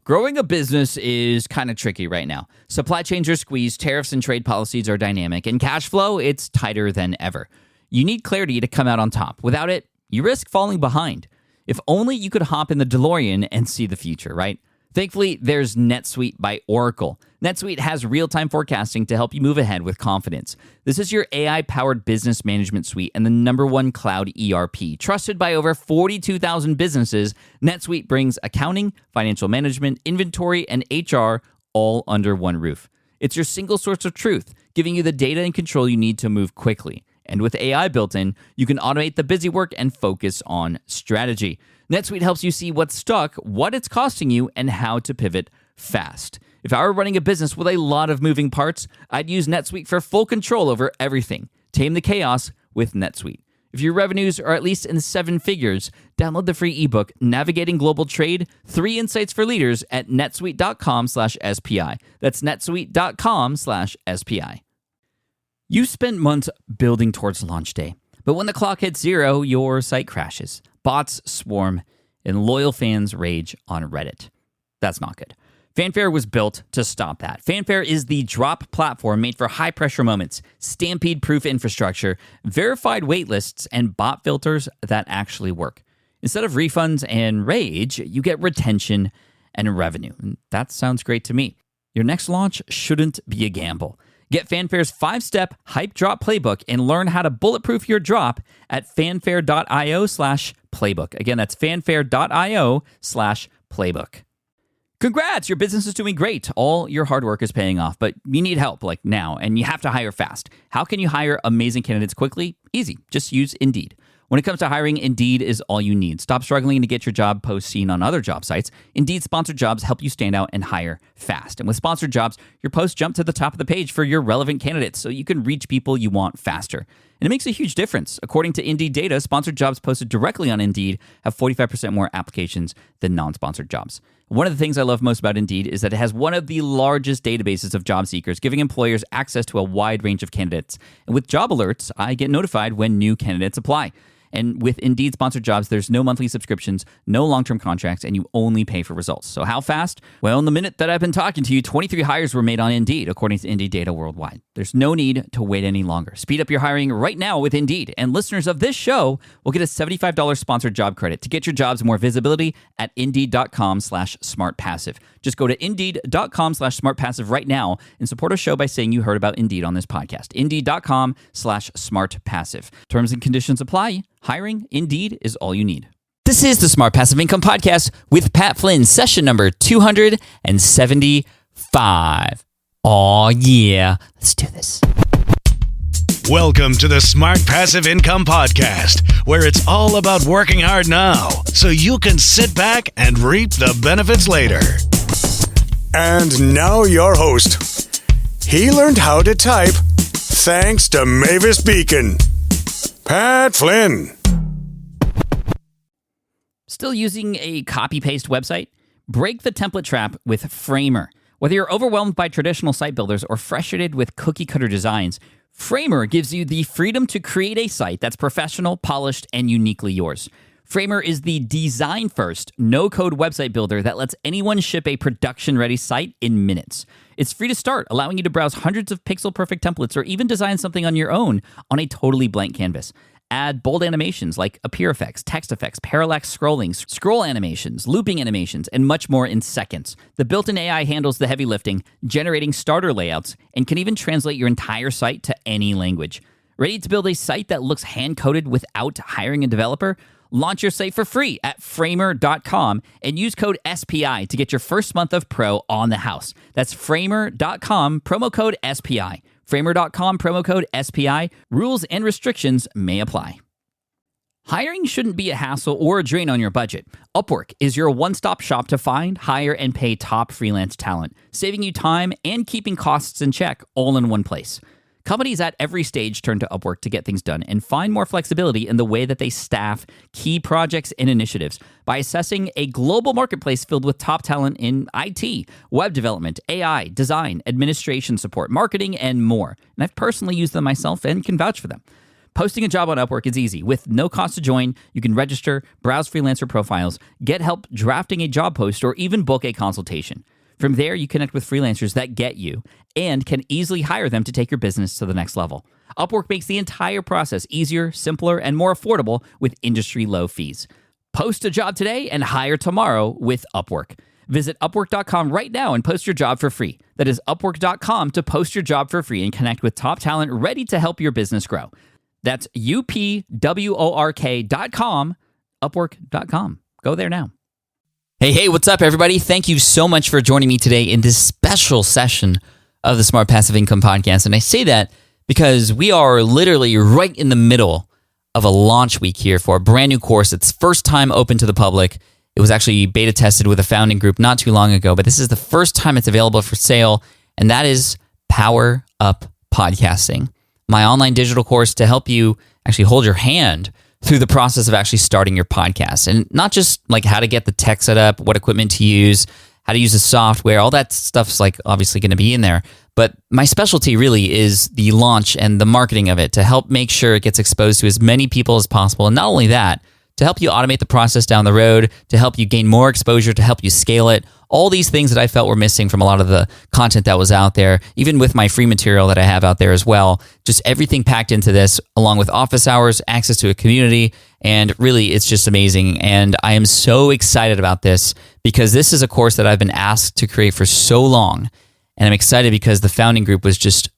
Growing a business is kind of tricky right now. Supply chains are squeezed, tariffs and trade policies are dynamic, and cash flow, it's tighter than ever. You need clarity to come out on top. Without it, you risk falling behind. If only you could hop in the DeLorean and see the future, right? Thankfully, there's NetSuite by Oracle. NetSuite has real-time forecasting to help you move ahead with confidence. This is your AI-powered business management suite and the #1 cloud ERP. Trusted by over 42,000 businesses, NetSuite brings accounting, financial management, inventory, and HR all under one roof. It's your single source of truth, giving you the data and control you need to move quickly. And with AI built in, you can automate the busy work and focus on strategy. NetSuite helps you see what's stuck, what it's costing you, and how to pivot fast. If I were running a business with a lot of moving parts, I'd use NetSuite for full control over everything. Tame the chaos with NetSuite. If your revenues are at least in 7 figures, download the free ebook, Navigating Global Trade, 3 Insights for Leaders at netsuite.com/SPI. That's netsuite.com/SPI. You spent months building towards launch day, but when the clock hits 0, your site crashes. Bots swarm, and loyal fans rage on Reddit. That's not good. Fanfare was built to stop that. Fanfare is the drop platform made for high-pressure moments, stampede-proof infrastructure, verified waitlists, and bot filters that actually work. Instead of refunds and rage, you get retention and revenue. And that sounds great to me. Your next launch shouldn't be a gamble. Get Fanfare's 5-step hype drop playbook and learn how to bulletproof your drop at fanfare.io/playbook. Again, that's fanfare.io/playbook. Congrats, your business is doing great. All your hard work is paying off, but you need help like now, and you have to hire fast. How can you hire amazing candidates quickly? Easy. Just use Indeed. When it comes to hiring, Indeed is all you need. Stop struggling to get your job post seen on other job sites. Indeed sponsored jobs help you stand out and hire fast. And with sponsored jobs, your posts jump to the top of the page for your relevant candidates so you can reach people you want faster. And it makes a huge difference. According to Indeed data, sponsored jobs posted directly on Indeed have 45% more applications than non-sponsored jobs. One of the things I love most about Indeed is that it has one of the largest databases of job seekers, giving employers access to a wide range of candidates. And with job alerts, I get notified when new candidates apply. And with Indeed sponsored jobs, there's no monthly subscriptions, no long-term contracts, and you only pay for results. So how fast? Well, in the minute that I've been talking to you, 23 hires were made on Indeed, according to Indeed data worldwide. There's no need to wait any longer. Speed up your hiring right now with Indeed. And listeners of this show will get a $75 sponsored job credit to get your jobs more visibility at Indeed.com/smartpassive. Just go to Indeed.com/smartpassive right now and support our show by saying you heard about Indeed on this podcast. Indeed.com/smartpassive. Terms and conditions apply. Hiring, Indeed, is all you need. This is the Smart Passive Income Podcast with Pat Flynn, session number 275. Aw, yeah. Let's do this. Welcome to the Smart Passive Income Podcast, where it's all about working hard now so you can sit back and reap the benefits later. And now your host. He learned how to type thanks to Mavis Beacon. Pat Flynn. Still using a copy-paste website? Break the template trap with Framer. Whether you're overwhelmed by traditional site builders or frustrated with cookie-cutter designs, Framer gives you the freedom to create a site that's professional, polished, and uniquely yours. Framer is the design-first, no-code website builder that lets anyone ship a production-ready site in minutes. It's free to start, allowing you to browse hundreds of pixel-perfect templates or even design something on your own on a totally blank canvas. Add bold animations like appear effects, text effects, parallax scrolling, scroll animations, looping animations, and much more in seconds. The built-in AI handles the heavy lifting, generating starter layouts, and can even translate your entire site to any language. Ready to build a site that looks hand-coded without hiring a developer? Launch your site for free at framer.com and use code SPI to get your first month of pro on the house. That's framer.com, promo code SPI. Framer.com, promo code SPI. Rules and restrictions may apply. Hiring shouldn't be a hassle or a drain on your budget. Upwork is your one-stop shop to find, hire, and pay top freelance talent, saving you time and keeping costs in check all in one place. Companies at every stage turn to Upwork to get things done and find more flexibility in the way that they staff key projects and initiatives by assessing a global marketplace filled with top talent in IT, web development, AI, design, administration support, marketing, and more. And I've personally used them myself and can vouch for them. Posting a job on Upwork is easy. With no cost to join, you can register, browse freelancer profiles, get help drafting a job post, or even book a consultation. From there, you connect with freelancers that get you and can easily hire them to take your business to the next level. Upwork makes the entire process easier, simpler, and more affordable with industry-low fees. Post a job today and hire tomorrow with Upwork. Visit Upwork.com right now and post your job for free. That is Upwork.com to post your job for free and connect with top talent ready to help your business grow. That's UPWORK.com, Upwork.com. Go there now. Hey, what's up, everybody? Thank you so much for joining me today in this special session of the Smart Passive Income Podcast. And I say that because we are literally right in the middle of a launch week here for a brand new course. It's first time open to the public. It was actually beta tested with a founding group not too long ago, but this is the first time it's available for sale, and that is Power Up Podcasting, my online digital course to help you actually hold your hand through the process of actually starting your podcast. And not just like how to get the tech set up, what equipment to use, how to use the software, all that stuff's like obviously going to be in there. But my specialty really is the launch and the marketing of it to help make sure it gets exposed to as many people as possible. And not only that, to help you automate the process down the road, to help you gain more exposure, to help you scale it. All these things that I felt were missing from a lot of the content that was out there, even with my free material that I have out there as well. Just everything packed into this, along with office hours, access to a community, and really it's just amazing. And I am so excited about this because this is a course that I've been asked to create for so long. And I'm excited because the founding group was just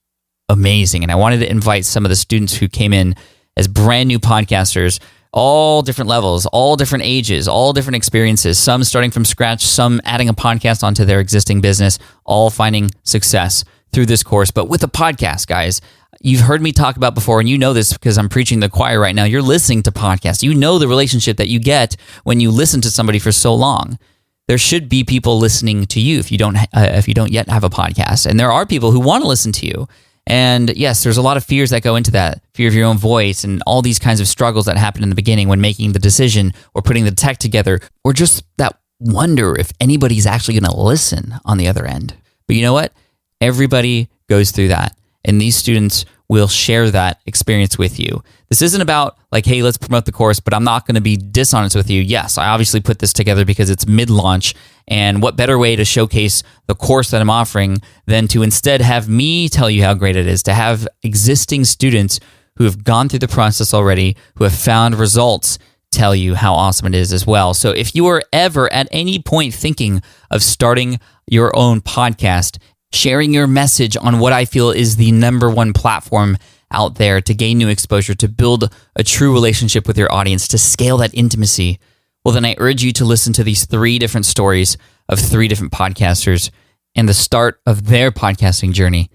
amazing. And I wanted to invite some of the students who came in as brand new podcasters, all different levels, all different ages, all different experiences, some starting from scratch, some adding a podcast onto their existing business, all finding success through this course. But with a podcast, guys, you've heard me talk about before, and you know this because I'm preaching to the choir right now. You're listening to podcasts. You know the relationship that you get when you listen to somebody for so long. There should be people listening to you if you don't yet have a podcast. And there are people who want to listen to you. And yes, there's a lot of fears that go into that. Fear of your own voice and all these kinds of struggles that happen in the beginning when making the decision or putting the tech together, or just that wonder if anybody's actually going to listen on the other end. But you know what? Everybody goes through that. And these students will share that experience with you. This isn't about like, hey, let's promote the course, but I'm not going to be dishonest with you. Yes, I obviously put this together because it's mid-launch, and what better way to showcase the course that I'm offering than to instead have me tell you how great it is, to have existing students who have gone through the process already, who have found results, tell you how awesome it is as well. So if you are ever at any point thinking of starting your own podcast, sharing your message on what I feel is the number one platform out there to gain new exposure, to build a true relationship with your audience, to scale that intimacy, well, then I urge you to listen to these 3 different stories of 3 different podcasters and the start of their podcasting journey.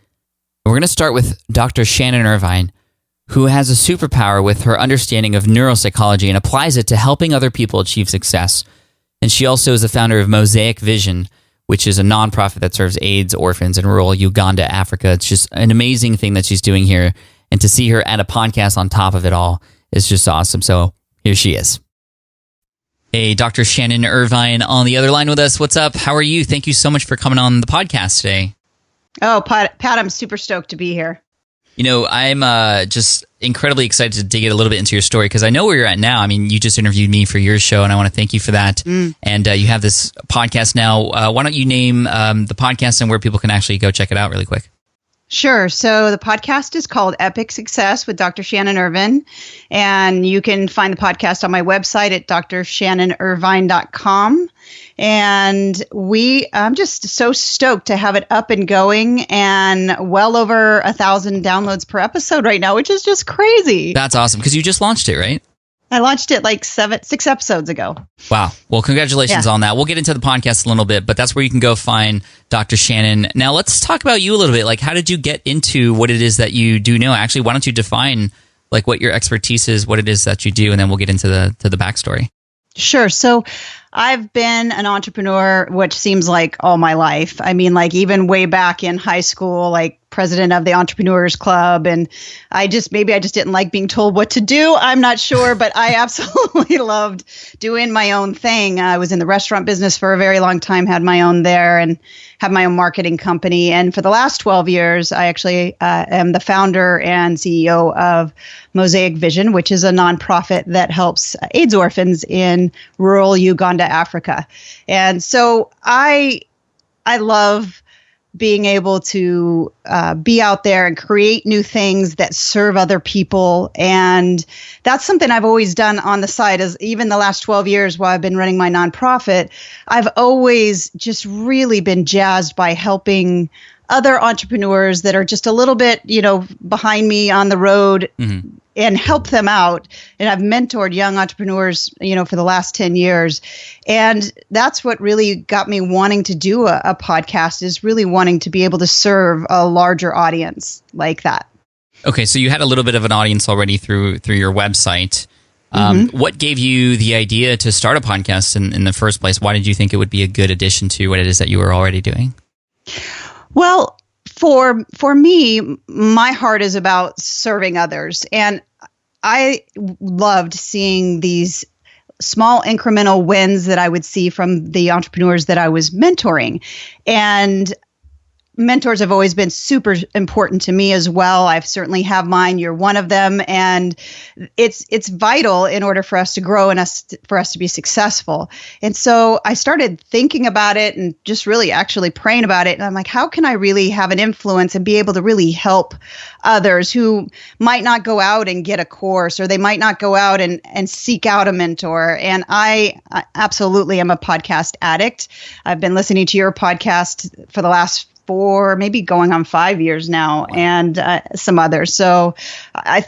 We're going to start with Dr. Shannon Irvine, who has a superpower with her understanding of neuropsychology and applies it to helping other people achieve success. And she also is the founder of Mosaic Vision, which is a nonprofit that serves AIDS orphans in rural Uganda, Africa. It's just an amazing thing that she's doing here. And to see her add a podcast on top of it all is just awesome. So here she is. Hey, Dr. Shannon Irvine on the other line with us. What's up? How are you? Thank you so much for coming on the podcast today. Oh, Pat, I'm super stoked to be here. You know, I'm just incredibly excited to dig a little bit into your story because I know where you're at now. I mean, you just interviewed me for your show, and I want to thank you for that. And you have this podcast now. Why don't you name the podcast and where people can actually go check it out really quick? Sure. So the podcast is called Epic Success with Dr. Shannon Irvine, and you can find the podcast on my website at drshannonirvine.com. And I'm just so stoked to have it up and going, and well over 1,000 downloads per episode right now, which is just crazy. That's awesome because you just launched it, right? I launched it like 6 episodes ago. Wow. Well, congratulations on that. We'll get into the podcast a little bit, but that's where you can go find Dr. Shannon. Now, let's talk about you a little bit. Like, how did you get into what it is that you do now? Actually, why don't you define like what your expertise is, what it is that you do, and then we'll get into the backstory. Sure. So I've been an entrepreneur, which seems like all my life. I mean, like even way back in high school, like president of the Entrepreneurs Club. And maybe I just didn't like being told what to do. I'm not sure, but I absolutely loved doing my own thing. I was in the restaurant business for a very long time, had my own there, and have my own marketing company. And for the last 12 years, I actually am the founder and CEO of Mosaic Vision, which is a nonprofit that helps AIDS orphans in rural Uganda, Africa. And so I love being able to be out there and create new things that serve other people. And that's something I've always done on the side. As even the last 12 years while I've been running my nonprofit, I've always just really been jazzed by helping other entrepreneurs that are just a little bit, behind me on the road, and help them out. And I've mentored young entrepreneurs, for the last 10 years. And that's what really got me wanting to do a podcast, is really wanting to be able to serve a larger audience like that. Okay, so you had a little bit of an audience already through your website. What gave you the idea to start a podcast in the first place? Why did you think it would be a good addition to what it is that you were already doing? Well, for me, my heart is about serving others. And I loved seeing these small incremental wins that I would see from the entrepreneurs that I was mentoring. And mentors have always been super important to me as well. I've certainly have mine. You're one of them. And it's vital in order for us to grow and for us to be successful. And so I started thinking about it and just really actually praying about it. And I'm like, how can I really have an influence and be able to really help others who might not go out and get a course, or they might not go out and seek out a mentor? And I absolutely am a podcast addict. I've been listening to your podcast for the last 4, maybe going on 5 years now, and some others. So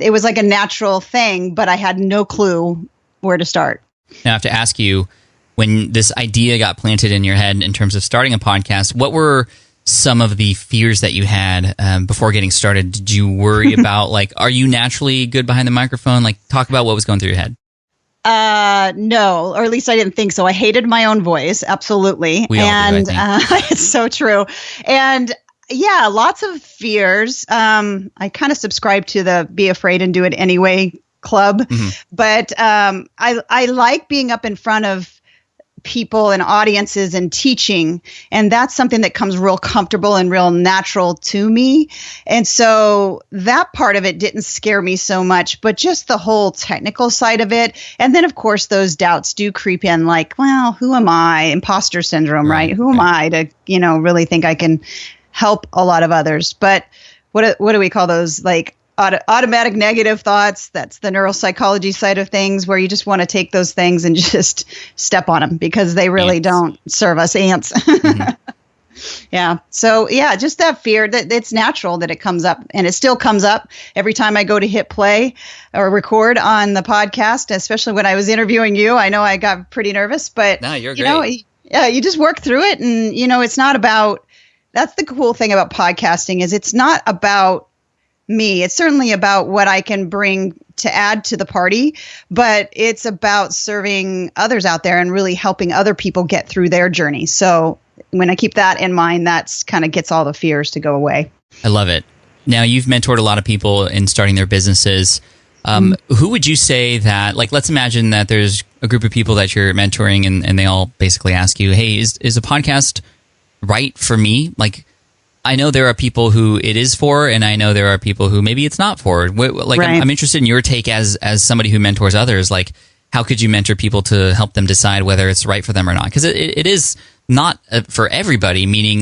it was like a natural thing, but I had no clue where to start. Now I have to ask you, when this idea got planted in your head in terms of starting a podcast, what were some of the fears that you had before getting started? Did you worry about, are you naturally good behind the microphone? Talk about what was going through your head. No, or at least I didn't think so. I hated my own voice. Absolutely. We all do, I think. It's so true. And yeah, lots of fears. I kind of subscribe to the be afraid and do it anyway club, but, I like being up in front of people and audiences and teaching. And that's something that comes real comfortable and real natural to me. And so that part of it didn't scare me so much, but just the whole technical side of it. And then of course those doubts do creep in, well, who am I? Imposter syndrome, right? Who am I to, really think I can help a lot of others? But what do we call those? Automatic negative thoughts. That's the neuropsychology side of things, where you just want to take those things and just step on them because they really don't serve us ants. Yeah. So yeah, just that fear that it's natural that it comes up, and it still comes up every time I go to hit play or record on the podcast, especially when I was interviewing you. I know I got pretty nervous, but no, you're great. You just work through it, and it's not about, that's the cool thing about podcasting, is it's not about me. It's certainly about what I can bring to add to the party, but it's about serving others out there and really helping other people get through their journey. So when I keep that in mind, that's kind of gets all the fears to go away. I love it. Now, you've mentored a lot of people in starting their businesses. Who would you say that, let's imagine that there's a group of people that you're mentoring, and they all basically ask you, hey, is a podcast right for me? I know there are people who it is for, and I know there are people who maybe it's not for. Right. I'm interested in your take as somebody who mentors others. How could you mentor people to help them decide whether it's right for them or not? Because it is not for everybody, meaning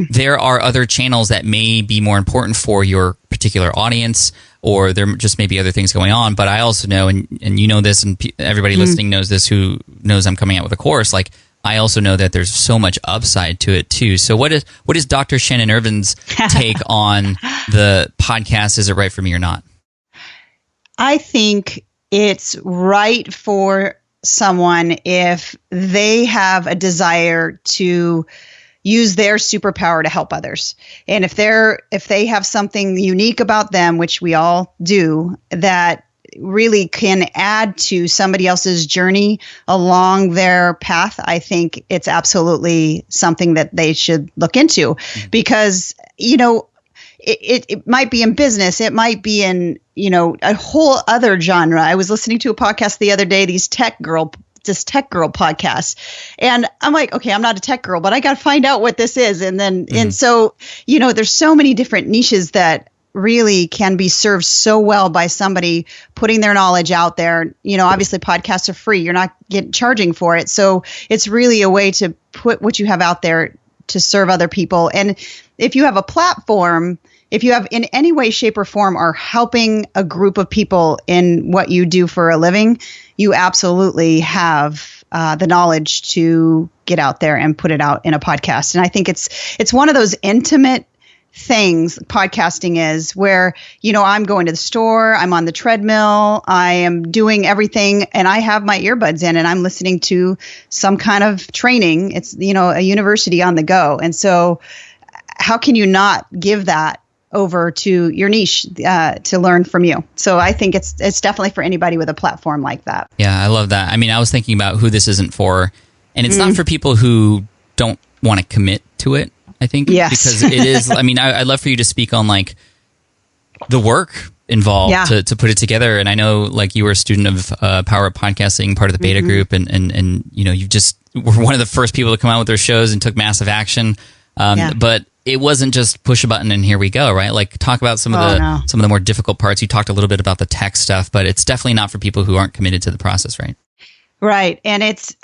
there are other channels that may be more important for your particular audience, or there just may be other things going on. But I also know, and you know this, and everybody listening knows this who knows I'm coming out with a course, I also know that there's so much upside to it too. So what is Dr. Shannon Irvin's take on the podcast? Is it right for me or not? I think it's right for someone if they have a desire to use their superpower to help others. And if they have something unique about them, which we all do, that really can add to somebody else's journey along their path, I think it's absolutely something that they should look into. Because, it might be in business. It might be in, a whole other genre. I was listening to a podcast the other day, this tech girl podcast. And I'm like, okay, I'm not a tech girl, but I got to find out what this is. And then, and so, there's so many different niches that really can be served so well by somebody putting their knowledge out there. Obviously podcasts are free. You're not charging for it. So it's really a way to put what you have out there to serve other people. And if you have a platform, if you have in any way, shape, or form are helping a group of people in what you do for a living, you absolutely have the knowledge to get out there and put it out in a podcast. And I think it's one of those intimate things podcasting is, where I'm going to the store, I'm on the treadmill, I am doing everything, and I have my earbuds in and I'm listening to some kind of training. It's a university on the go. And so how can you not give that over to your niche to learn from you? So I think it's definitely for anybody with a platform like that. Yeah, I love that. I mean, I was thinking about who this isn't for, and it's not for people who don't want to commit to it, I think. Yes. Because it is, I mean, I'd love for you to speak on like the work involved to put it together. And I know like you were a student of Power Up Podcasting, part of the beta group, and you just were one of the first people to come out with their shows and took massive action. But it wasn't just push a button and here we go, right? Like talk about some of the more difficult parts. You talked a little bit about the tech stuff, but it's definitely not for people who aren't committed to the process, right? Right. And it's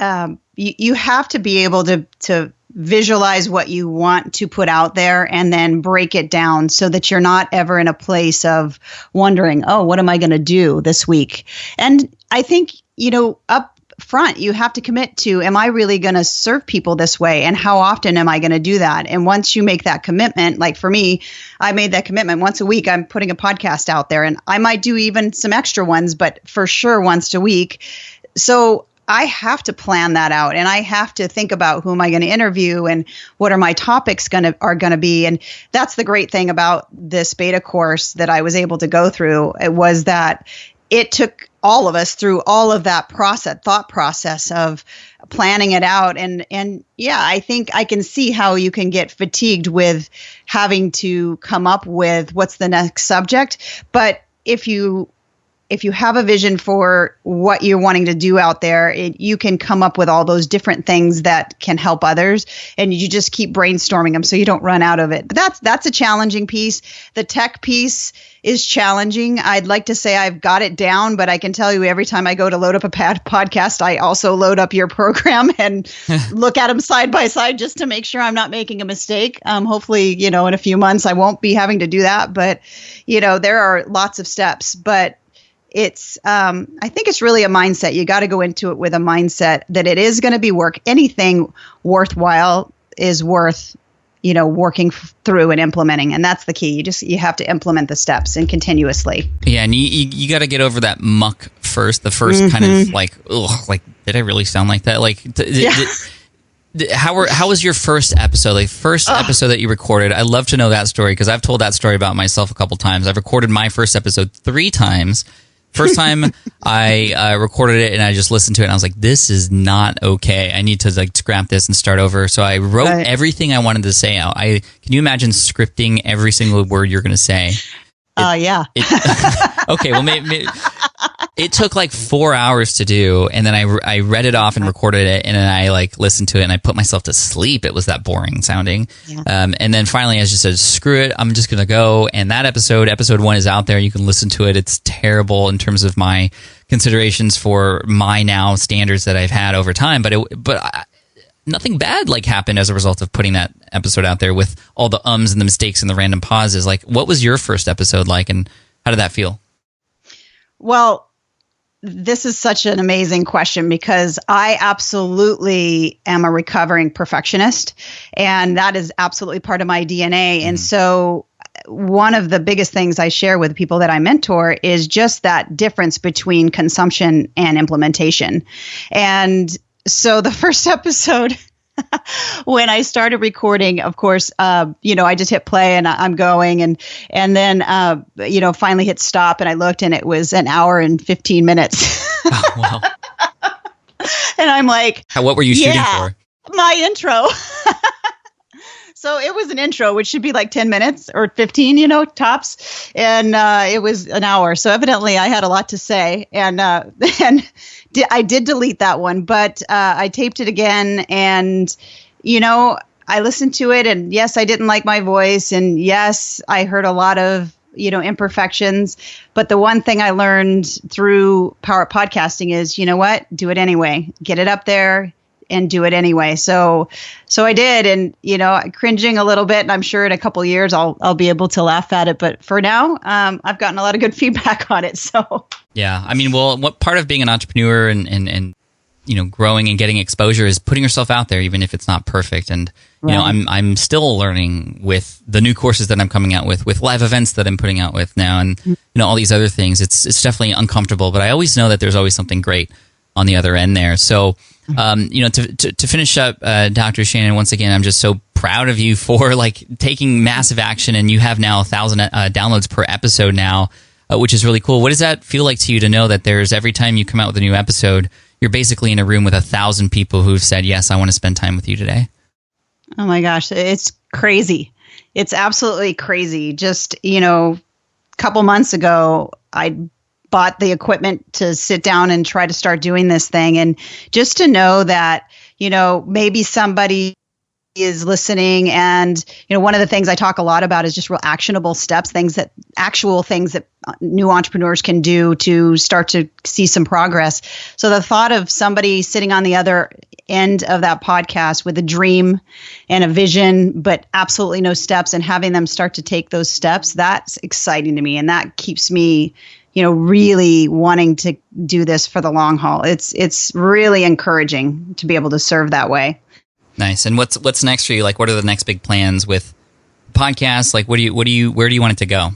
you have to be able to visualize what you want to put out there and then break it down so that you're not ever in a place of wondering, oh, what am I going to do this week? And I think, up front, you have to commit to, am I really going to serve people this way? And how often am I going to do that? And once you make that commitment, like for me, I made that commitment once a week, I'm putting a podcast out there, and I might do even some extra ones, but for sure once a week. So I have to plan that out, and I have to think about who am I going to interview and what are my topics going to be. And that's the great thing about this beta course that I was able to go through. It was that it took all of us through all of that thought process of planning it out. And yeah, I think I can see how you can get fatigued with having to come up with what's the next subject. But if you have a vision for what you're wanting to do out there, you can come up with all those different things that can help others, and you just keep brainstorming them so you don't run out of it. But that's a challenging piece. The tech piece is challenging. I'd like to say I've got it down, but I can tell you every time I go to load up a podcast, I also load up your program and look at them side by side just to make sure I'm not making a mistake. Hopefully, in a few months I won't be having to do that, but there are lots of steps. But it's, I think it's really a mindset. You got to go into it with a mindset that it is going to be work. Anything worthwhile is worth, working through and implementing. And that's the key. You have to implement the steps and continuously. Yeah. And you got to get over that muck first. The first kind of like, did I really sound like that? Like, how was your first episode? Like episode that you recorded? I'd love to know that story, because I've told that story about myself a couple times. I've recorded my first episode 3 times. First time I recorded it and I just listened to it and I was like, this is not okay. I need to scrap this and start over. So I wrote everything I wanted to say out. Can you imagine scripting every single word you're going to say? Yeah. Okay, well, maybe it took 4 hours to do, and then I read it off and recorded it, and then I listened to it, and I put myself to sleep. It was that boring sounding. Yeah. And then finally I just said, screw it, I'm just going to go. And that episode 1 is out there. You can listen to it. It's terrible in terms of my considerations for my now standards that I've had over time, but nothing bad happened as a result of putting that episode out there with all the ums and the mistakes and the random pauses. What was your first episode like, and how did that feel? Well, this is such an amazing question, because I absolutely am a recovering perfectionist, and that is absolutely part of my DNA. And so one of the biggest things I share with people that I mentor is just that difference between consumption and implementation. And so the first episode, when I started recording, of course, I just hit play and I'm going, and then, finally hit stop, and I looked and it was an hour and 15 minutes. Oh, wow. And I'm like, what were you shooting for? My intro. So it was an intro, which should be like 10 minutes or 15, tops. And it was an hour. So evidently I had a lot to say. And I did delete that one, but I taped it again. And, I listened to it. And yes, I didn't like my voice. And yes, I heard a lot of, imperfections. But the one thing I learned through Power Up Podcasting is, you know what? Do it anyway. Get it up there and do it anyway. So I did, and cringing a little bit, and I'm sure in a couple of years I'll be able to laugh at it. But for now, I've gotten a lot of good feedback on it. So yeah, I mean, well, what part of being an entrepreneur and growing and getting exposure is putting yourself out there, even if it's not perfect. And I'm still learning with the new courses that I'm coming out with live events that I'm putting out with now, and all these other things. It's definitely uncomfortable, but I always know that there's always something great on the other end there. So, to finish up, Dr. Shannon, once again, I'm just so proud of you for taking massive action, and you have now 1,000 downloads per episode now, which is really cool. What does that feel like to you to know that there's every time you come out with a new episode, you're basically in a room with 1,000 people who've said, yes, I want to spend time with you today? Oh my gosh, it's crazy. It's absolutely crazy. Just, a couple months ago, I bought the equipment to sit down and try to start doing this thing. And just to know that, maybe somebody is listening, and one of the things I talk a lot about is just real actionable steps, actual things that new entrepreneurs can do to start to see some progress. So the thought of somebody sitting on the other end of that podcast with a dream and a vision, but absolutely no steps, and having them start to take those steps, that's exciting to me, and that keeps me really wanting to do this for the long haul. It's really encouraging to be able to serve that way. Nice. And what's next for you? What are the next big plans with podcasts? Where do you want it to go?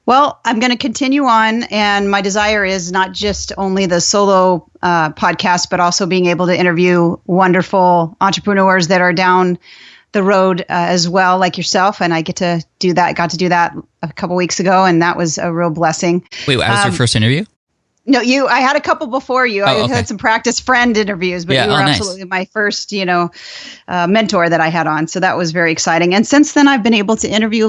Well, I'm going to continue on, and my desire is not just only the solo podcast, but also being able to interview wonderful entrepreneurs that are down the road as well, like yourself. And I got to do that a couple weeks ago, and that was a real blessing. Wait, that was your first interview? No, I had a couple before you. Oh, I had some practice friend interviews, but you were absolutely my first, mentor that I had on. So that was very exciting. And since then, I've been able to interview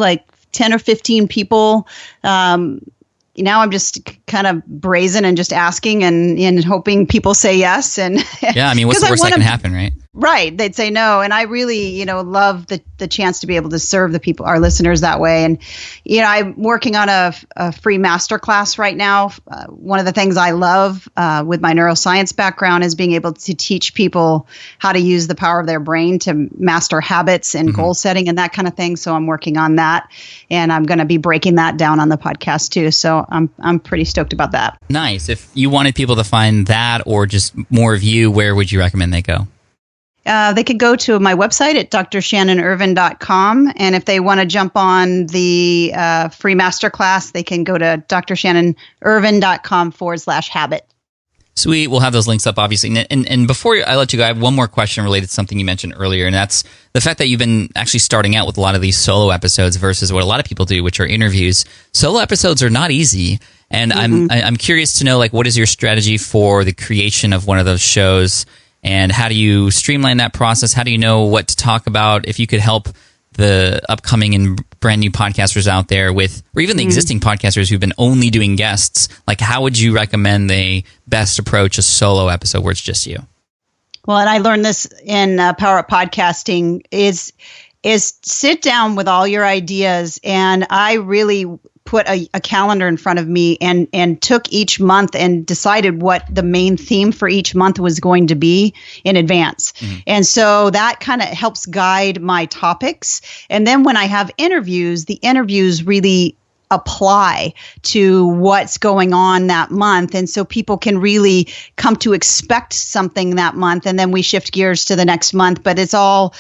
10 or 15 people. Now I'm just kind of brazen and just asking and hoping people say yes. And yeah, I mean, what's the worst that can happen, right? Right. They'd say no. And I really, love the chance to be able to serve the people, our listeners, that way. And, I'm working on a free masterclass right now. One of the things I love with my neuroscience background is being able to teach people how to use the power of their brain to master habits and goal setting and that kind of thing. So I'm working on that, and I'm going to be breaking that down on the podcast too. So I'm pretty stoked about that. Nice. If you wanted people to find that or just more of you, where would you recommend they go? They could go to my website at drshannonirvin.com. And if they want to jump on the free masterclass, they can go to drshannonirvin.com/habit. Sweet. We'll have those links up, obviously. And before I let you go, I have one more question related to something you mentioned earlier, and that's the fact that you've been actually starting out with a lot of these solo episodes versus what a lot of people do, which are interviews. Solo episodes are not easy, and I'm curious to know, what is your strategy for the creation of one of those shows, and how do you streamline that process? How do you know what to talk about? If you could help the upcoming and brand new podcasters out there with, or even the existing podcasters who've been only doing guests, how would you recommend they best approach a solo episode where it's just you? Well, and I learned this in Power Up Podcasting is sit down with all your ideas. And I really put a calendar in front of me and took each month and decided what the main theme for each month was going to be in advance. And so that kind of helps guide my topics. And then when I have interviews, the interviews really apply to what's going on that month. And so people can really come to expect something that month. And then we shift gears to the next month, but it's all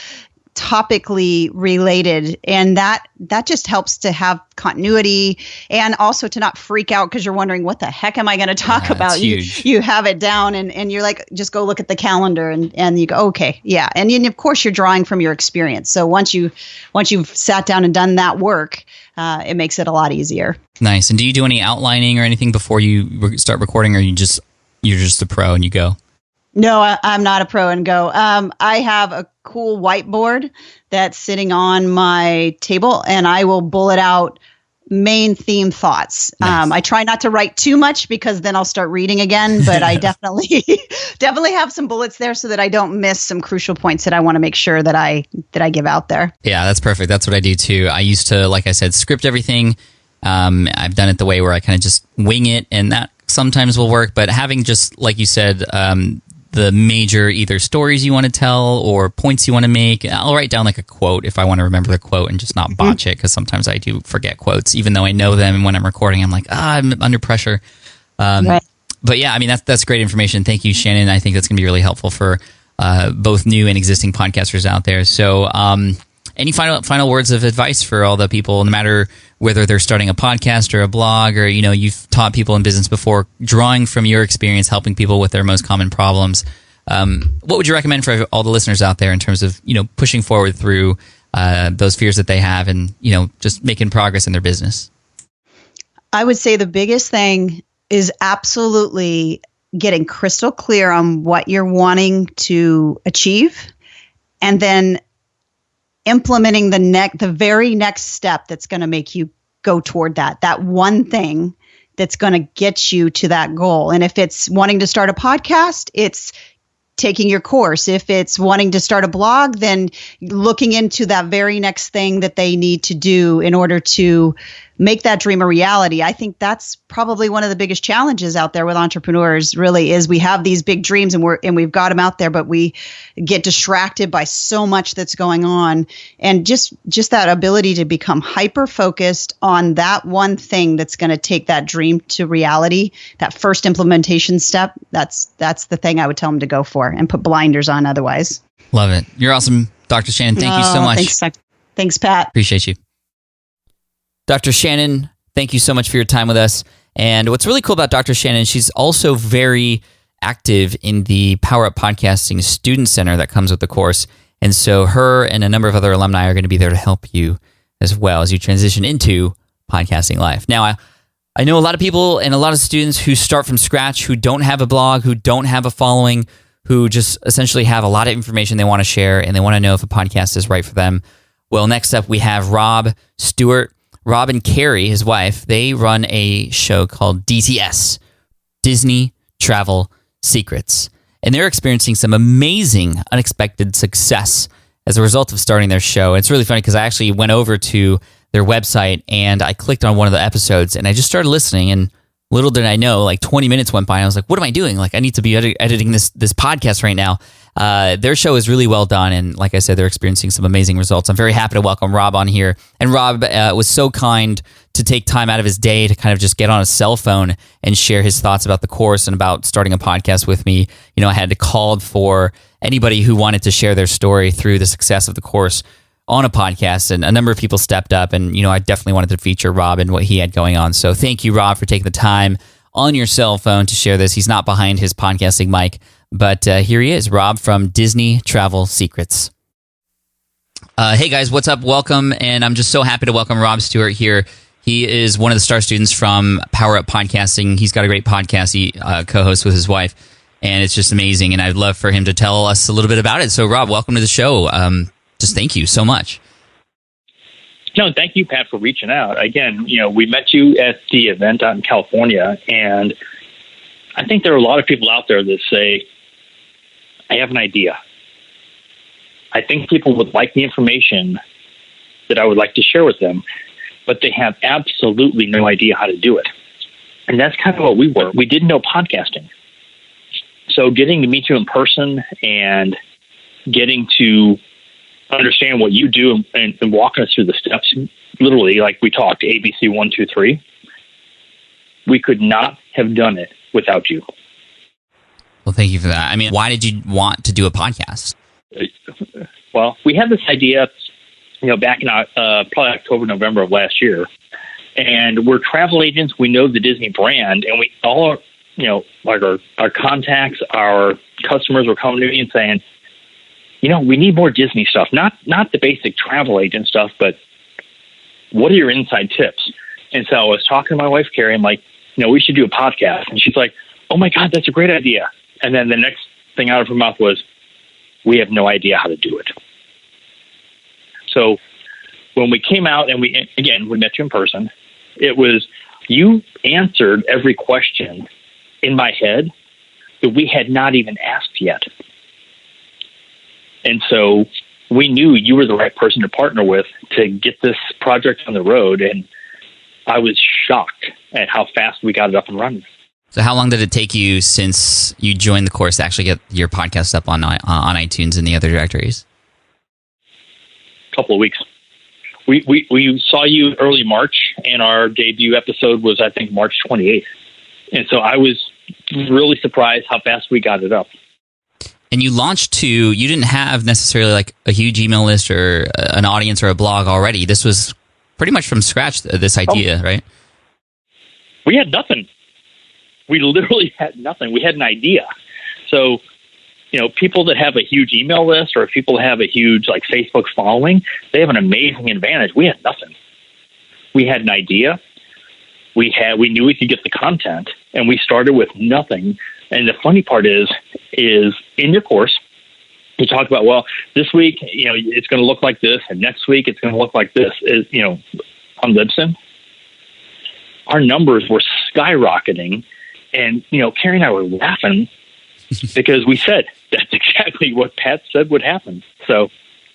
topically related, and that just helps to have continuity and also to not freak out because you're wondering, what the heck am I going to talk about? You have it down, and you're like, just go look at the calendar, and you go, okay, yeah. And of course you're drawing from your experience. So once you've sat down and done that work, it makes it a lot easier. Nice. And do you do any outlining or anything before you start recording, or you're just a pro and you go? No, I'm not a pro in Go. I have a cool whiteboard that's sitting on my table, and I will bullet out main theme thoughts. Nice. I try not to write too much because then I'll start reading again, but I definitely have some bullets there so that I don't miss some crucial points that I want to make sure that I give out there. Yeah, that's perfect. That's what I do too. I used to, like I said, script everything. I've done it the way where I kind of just wing it, and that sometimes will work. But having just, like you said, the major either stories you want to tell or points you want to make, I'll write down like a quote if I want to remember the quote and just not botch it, because sometimes I do forget quotes, even though I know them. And when I'm recording, I'm like, I'm under pressure. Right. But yeah, I mean, that's great information. Thank you, Shannon. I think that's going to be really helpful for both new and existing podcasters out there. So any final words of advice for all the people, no matter whether they're starting a podcast or a blog, or you've taught people in business before, drawing from your experience, helping people with their most common problems. What would you recommend for all the listeners out there in terms of pushing forward through those fears that they have, and just making progress in their business? I would say the biggest thing is absolutely getting crystal clear on what you're wanting to achieve, and then implementing the very next step that's going to make you go toward that one thing that's going to get you to that goal. And if it's wanting to start a podcast, it's taking your course. If it's wanting to start a blog, then looking into that very next thing that they need to do in order to make that dream a reality. I think that's probably one of the biggest challenges out there with entrepreneurs, really, is we have these big dreams and we've got them out there, but we get distracted by so much that's going on. And just that ability to become hyper focused on that one thing that's going to take that dream to reality, that first implementation step, that's the thing I would tell them to go for, and put blinders on otherwise. Love it. You're awesome, Dr. Shannon. Thank you so much. Thanks, Pat. Appreciate you. Dr. Shannon, thank you so much for your time with us. And what's really cool about Dr. Shannon, she's also very active in the Power Up Podcasting Student Center that comes with the course. And so her and a number of other alumni are going to be there to help you as well as you transition into podcasting life. Now, I know a lot of people and a lot of students who start from scratch, who don't have a blog, who don't have a following, who just essentially have a lot of information they want to share, and they want to know if a podcast is right for them. Well, next up, we have Rob Stewart. Rob and Carrie, his wife, they run a show called DTS, Disney Travel Secrets. And they're experiencing some amazing, unexpected success as a result of starting their show. It's really funny because I actually went over to their website and I clicked on one of the episodes and I just started listening, and little did I know, like 20 minutes went by and I was like, what am I doing? Like, I need to be editing this podcast right now. Their show is really well done, and like I said, they're experiencing some amazing results. I'm very happy to welcome Rob on here. And Rob was so kind to take time out of his day to kind of just get on a cell phone and share his thoughts about the course and about starting a podcast with me. I had to call for anybody who wanted to share their story through the success of the course on a podcast, and a number of people stepped up, and I definitely wanted to feature Rob and what he had going on. So thank you, Rob, for taking the time on your cell phone to share this. He's not behind his podcasting mic, but here he is, Rob from Disney Travel Secrets. Hey guys, what's up? Welcome, and I'm just so happy to welcome Rob Stewart here. He is one of the star students from Power Up Podcasting. He's got a great podcast he co-hosts with his wife, and it's just amazing, and I'd love for him to tell us a little bit about it. So Rob, welcome to the show. Just thank you so much. No, thank you, Pat, for reaching out. Again, we met you at the event out in California, and I think there are a lot of people out there that say, I have an idea. I think people would like the information that I would like to share with them, but they have absolutely no idea how to do it. And that's kind of what we were. We didn't know podcasting. So getting to meet you in person and getting to understand what you do and walking us through the steps, literally, like we talked, ABC 1, 2, 3, we could not have done it without you. Well, thank you for that. I mean, why did you want to do a podcast? Well, we had this idea, back in probably October, November of last year, and we're travel agents. We know the Disney brand, and we all are, like our contacts, our customers were coming to me and saying, we need more Disney stuff, not the basic travel agent stuff, but what are your inside tips? And so I was talking to my wife, Carrie. I'm like, we should do a podcast. And she's like, oh my God, that's a great idea. And then the thing out of her mouth was, "We have no idea how to do it." So when we came out and we met you in person, it was, you answered every question in my head that we had not even asked yet. And so we knew you were the right person to partner with to get this project on the road. And I was shocked at how fast we got it up and running. So how long did it take you since you joined the course to actually get your podcast up on iTunes and the other directories? A couple of weeks. We saw you early March, and our debut episode was, I think, March 28th. And so I was really surprised how fast we got it up. And you launched you didn't have necessarily like a huge email list or an audience or a blog already. This was pretty much from scratch, this idea, right? We had nothing. We literally had nothing. We had an idea. So, people that have a huge email list or people that have a huge like Facebook following, they have an amazing advantage. We had nothing. We had an idea. We knew we could get the content, and we started with nothing. And the funny part is in your course, you talk about, well, this week, it's going to look like this, and next week it's going to look like this. On Libsyn, our numbers were skyrocketing, and Carrie and I were laughing because we said that's exactly what Pat said would happen. So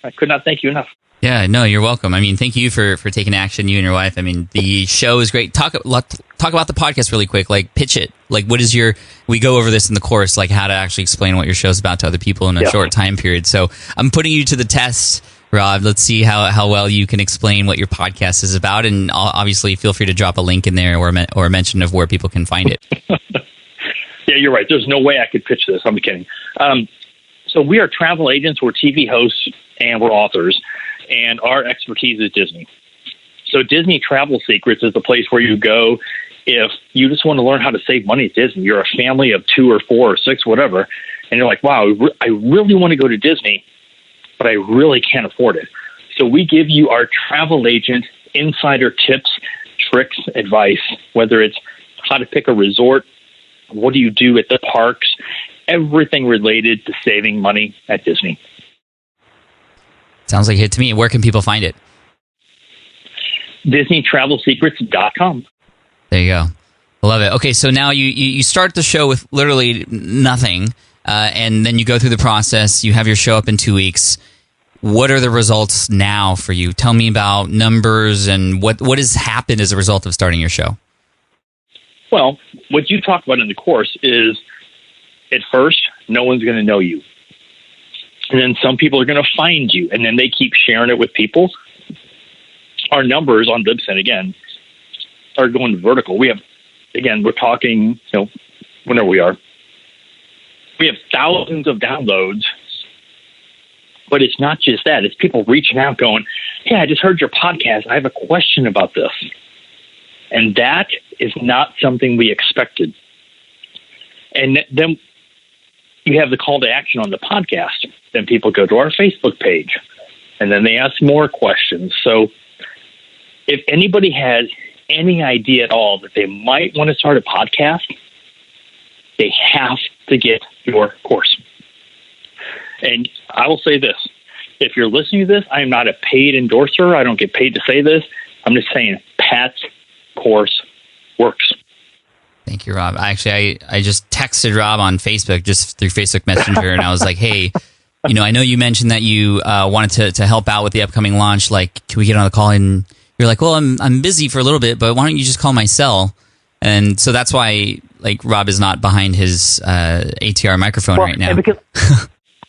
I could not thank you enough. Yeah, no, you're welcome. I mean, thank you for taking action, you and your wife. I mean, the show is great. Talk about the podcast really quick. Like, pitch it. Like, we go over this in the course, like how to actually explain what your show's about to other people in a short time period. So I'm putting you to the test, Rob. Let's see how well you can explain what your podcast is about. And obviously, feel free to drop a link in there or a mention of where people can find it. Yeah, you're right. There's no way I could pitch this. I'm kidding. So we are travel agents, we're TV hosts, and we're authors. And our expertise is Disney. So Disney Travel Secrets is the place where you go if you just want to learn how to save money at Disney. You're a family of 2 or 4 or 6, whatever, and you're like, wow, I really want to go to Disney, but I really can't afford it. So we give you our travel agent insider tips, tricks, advice, whether it's how to pick a resort, what do you do at the parks, everything related to saving money at Disney. Sounds like a hit to me. Where can people find it? DisneyTravelSecrets.com. There you go. I love it. Okay, so now you start the show with literally nothing, and then you go through the process. You have your show up in 2 weeks. What are the results now for you? Tell me about numbers and what has happened as a result of starting your show. Well, what you talk about in the course is, at first, no one's going to know you. And then some people are going to find you, and then they keep sharing it with people. Our numbers on Libsyn, again, are going vertical. We have, again, we're talking, whenever we are, we have thousands of downloads, but it's not just that. It's people reaching out going, hey, I just heard your podcast. I have a question about this. And that is not something we expected. And then you have the call to action on the podcast. Then people go to our Facebook page, and then they ask more questions. So if anybody has any idea at all that they might want to start a podcast, they have to get your course. And I will say this. If you're listening to this, I am not a paid endorser. I don't get paid to say this. I'm just saying Pat's course works. Thank you, Rob. Actually, I just texted Rob on Facebook, just through Facebook Messenger, and I was like, hey, I know you mentioned that you wanted to help out with the upcoming launch. Like, can we get on the call? And you're like, well, I'm busy for a little bit, but why don't you just call my cell? And so that's why, like, Rob is not behind his ATR microphone right now. Because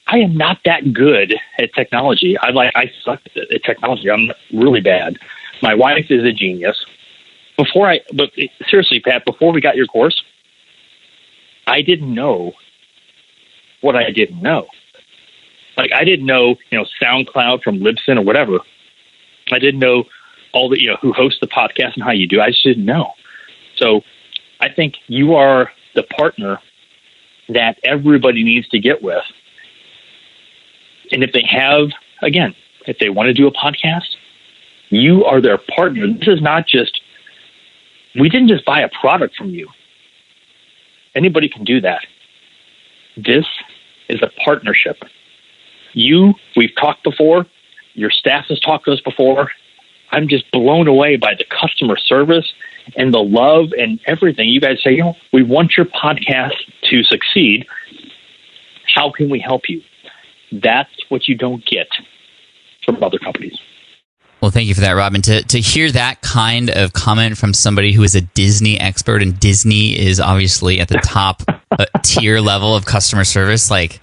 I am not that good at technology. I suck at technology. I'm really bad. My wife is a genius. But seriously, Pat, before we got your course, I didn't know what I didn't know. Like, I didn't know, SoundCloud from Libsyn or whatever. I didn't know all the, who hosts the podcast and how you do. I just didn't know. So I think you are the partner that everybody needs to get with. And if they want to do a podcast, you are their partner. This is not just, we didn't just buy a product from you. Anybody can do that. This is a partnership. We've talked before. Your staff has talked to us before. I'm just blown away by the customer service and the love and everything. You guys say, we want your podcast to succeed. How can we help you? That's what you don't get from other companies. Well, thank you for that, Robin. To hear that kind of comment from somebody who is a Disney expert, and Disney is obviously at the top tier level of customer service, like,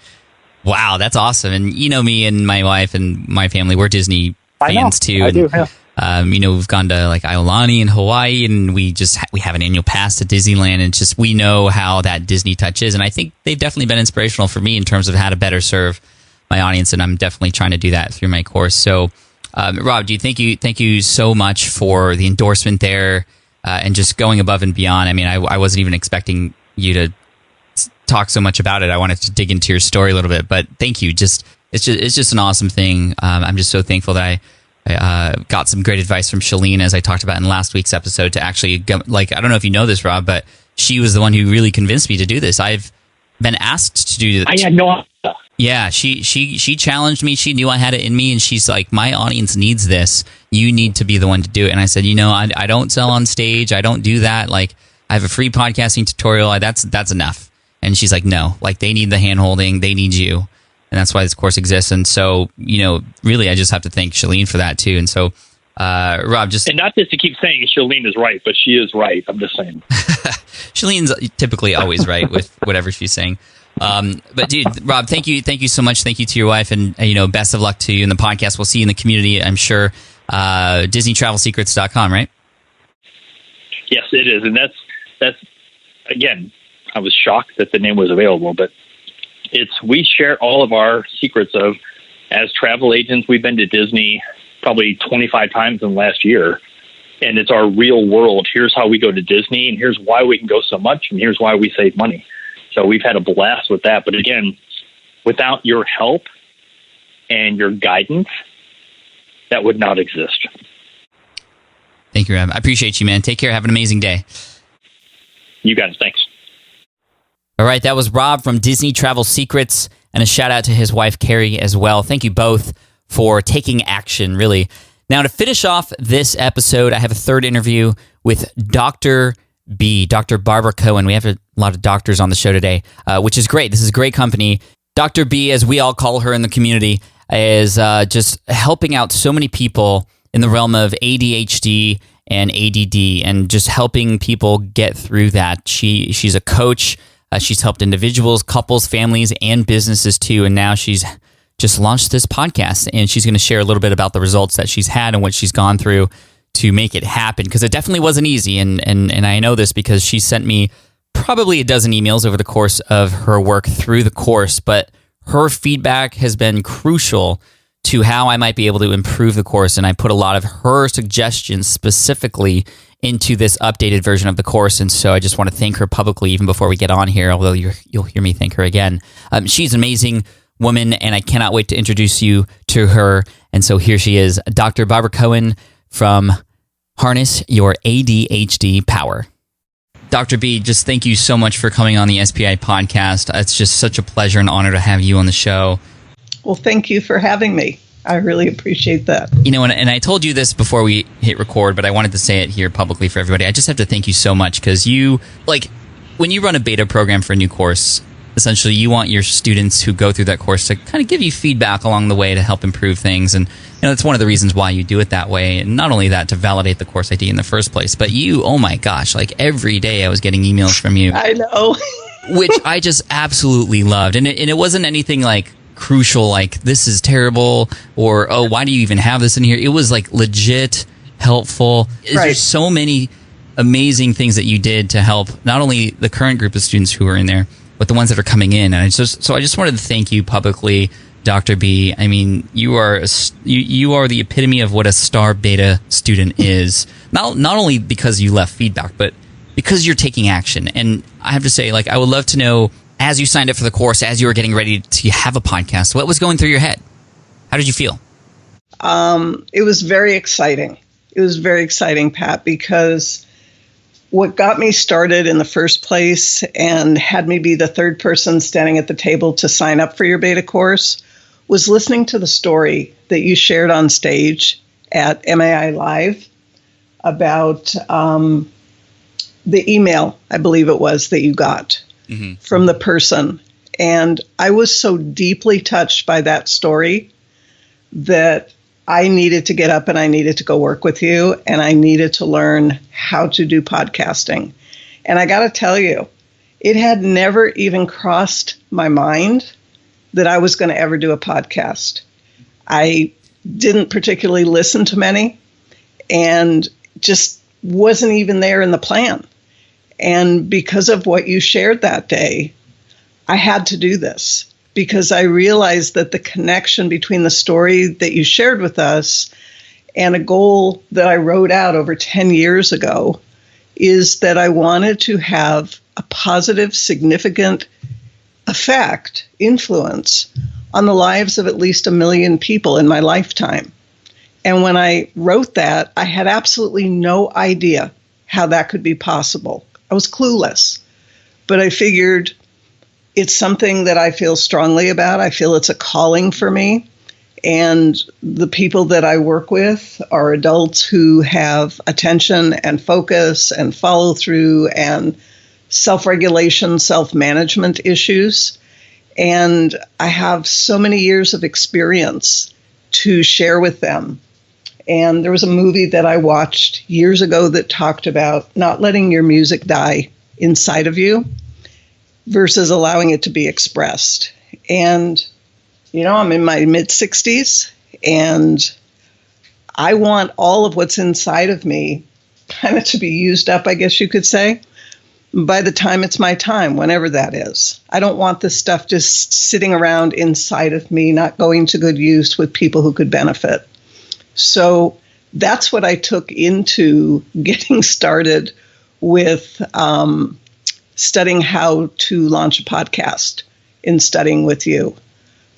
wow, that's awesome. And you know me and my wife and my family, we're Disney fans too. I do, yeah. We've gone to like Aulani in Hawaii, and we have an annual pass to Disneyland, and just we know how that Disney touch is. And I think they've definitely been inspirational for me in terms of how to better serve my audience, and I'm definitely trying to do that through my course. So, Rob, thank you so much for the endorsement there, and just going above and beyond. I mean, I wasn't even expecting you to talk so much about it. I wanted to dig into your story a little bit, but thank you. It's just an awesome thing. I'm just so thankful that I got some great advice from Shalene, as I talked about in last week's episode, to actually go, I don't know if you know this, Rob, but she was the one who really convinced me to do this. I've been asked to do this. I had no idea. Yeah, she challenged me. She knew I had it in me, and she's like, my audience needs this. You need to be the one to do it. And I said, I don't sell on stage. I don't do that. Like, I have a free podcasting tutorial. That's enough. And she's like, no, like, they need the hand holding. They need you. And that's why this course exists. And so, really, I just have to thank Shalene for that too. And so, Rob, and not just to keep saying Shalene is right, but she is right. I'm just saying. Shalene's typically always right with whatever she's saying. But dude, Rob, thank you so much. Thank you to your wife, and best of luck to you in the podcast. We'll see you in the community, I'm sure. DisneyTravelSecrets.com, right? Yes, it is. And that's again, I was shocked that the name was available, but we share all of our secrets of, as travel agents, we've been to Disney probably 25 times in the last year. And it's our real world. Here's how we go to Disney, and here's why we can go so much, and here's why we save money. So we've had a blast with that. But again, without your help and your guidance, that would not exist. Thank you, Rob. I appreciate you, man. Take care. Have an amazing day. You guys, thanks. All right, that was Rob from Disney Travel Secrets, and a shout out to his wife, Carrie, as well. Thank you both for taking action, really. Now, to finish off this episode, I have a third interview with Dr. B, Dr. Barbara Cohen. We have a lot of doctors on the show today, which is great. This is great company. Dr. B, as we all call her in the community, is just helping out so many people in the realm of ADHD and ADD, and just helping people get through that. She's a coach. She's helped individuals, couples, families, and businesses too. And now she's just launched this podcast, and she's going to share a little bit about the results that she's had and what she's gone through to make it happen, because it definitely wasn't easy. And I know this because she sent me probably a dozen emails over the course of her work through the course, but her feedback has been crucial to how I might be able to improve the course. And I put a lot of her suggestions specifically into this updated version of the course. And so I just want to thank her publicly, even before we get on here, although you'll hear me thank her again. She's an amazing woman, and I cannot wait to introduce you to her. And so here she is, Dr. Barbara Cohen from Harness Your ADHD Power. Dr. B, just thank you so much for coming on the SPI podcast. It's just such a pleasure and honor to have you on the show. Well, thank you for having me. I really appreciate that. And I told you this before we hit record, but I wanted to say it here publicly for everybody. I just have to thank you so much, because when you run a beta program for a new course, essentially you want your students who go through that course to kind of give you feedback along the way to help improve things. And that's one of the reasons why you do it that way. And not only that, to validate the course idea in the first place, but you, oh my gosh, like every day I was getting emails from you. I know. Which I just absolutely loved. And it wasn't anything like crucial, like this is terrible, or oh, why do you even have this in here? It was like legit helpful. Right. There's so many amazing things that you did to help not only the current group of students who are in there, but the ones that are coming in. And I just wanted to thank you publicly, Dr. B. I mean, you are the epitome of what a star beta student is. Not only because you left feedback, but because you're taking action. And I have to say, I would love to know, as you signed up for the course, as you were getting ready to have a podcast, what was going through your head? How did you feel? It was very exciting. It was very exciting, Pat, because what got me started in the first place and had me be the third person standing at the table to sign up for your beta course was listening to the story that you shared on stage at MAI Live about the email, I believe it was, that you got from the person. And I was so deeply touched by that story that I needed to get up and I needed to go work with you, and I needed to learn how to do podcasting. And I got to tell you, it had never even crossed my mind that I was going to ever do a podcast. I didn't particularly listen to many and just wasn't even there in the plan. And because of what you shared that day, I had to do this because I realized that the connection between the story that you shared with us and a goal that I wrote out over 10 years ago is that I wanted to have a positive, significant effect, influence on the lives of at least 1 million people in my lifetime. And when I wrote that, I had absolutely no idea how that could be possible. I was clueless, but I figured it's something that I feel strongly about. I feel it's a calling for me. And the people that I work with are adults who have attention and focus and follow through and self-regulation, self-management issues. And I have so many years of experience to share with them. And there was a movie that I watched years ago that talked about not letting your music die inside of you versus allowing it to be expressed. And, you know, I'm in my mid-60s, and I want all of what's inside of me kind of to be used up, I guess you could say, by the time it's my time, whenever that is. I don't want this stuff just sitting around inside of me, not going to good use with people who could benefit. So that's what I took into getting started with studying how to launch a podcast in studying with you.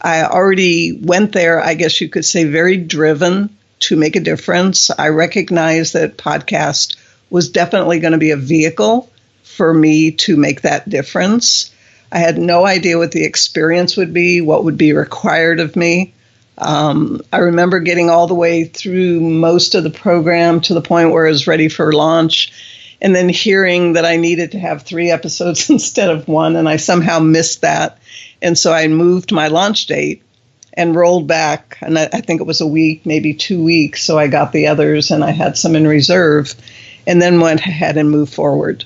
I already went there, I guess you could say, very driven to make a difference. I recognized that podcast was definitely going to be a vehicle for me to make that difference. I had no idea what the experience would be, what would be required of me. I remember getting all the way through most of the program to the point where I was ready for launch, and then hearing that I needed to have 3 episodes instead of 1, and I somehow missed that. And so I moved my launch date and rolled back, and I think it was a week, maybe 2 weeks, so I got the others, and I had some in reserve, and then went ahead and moved forward.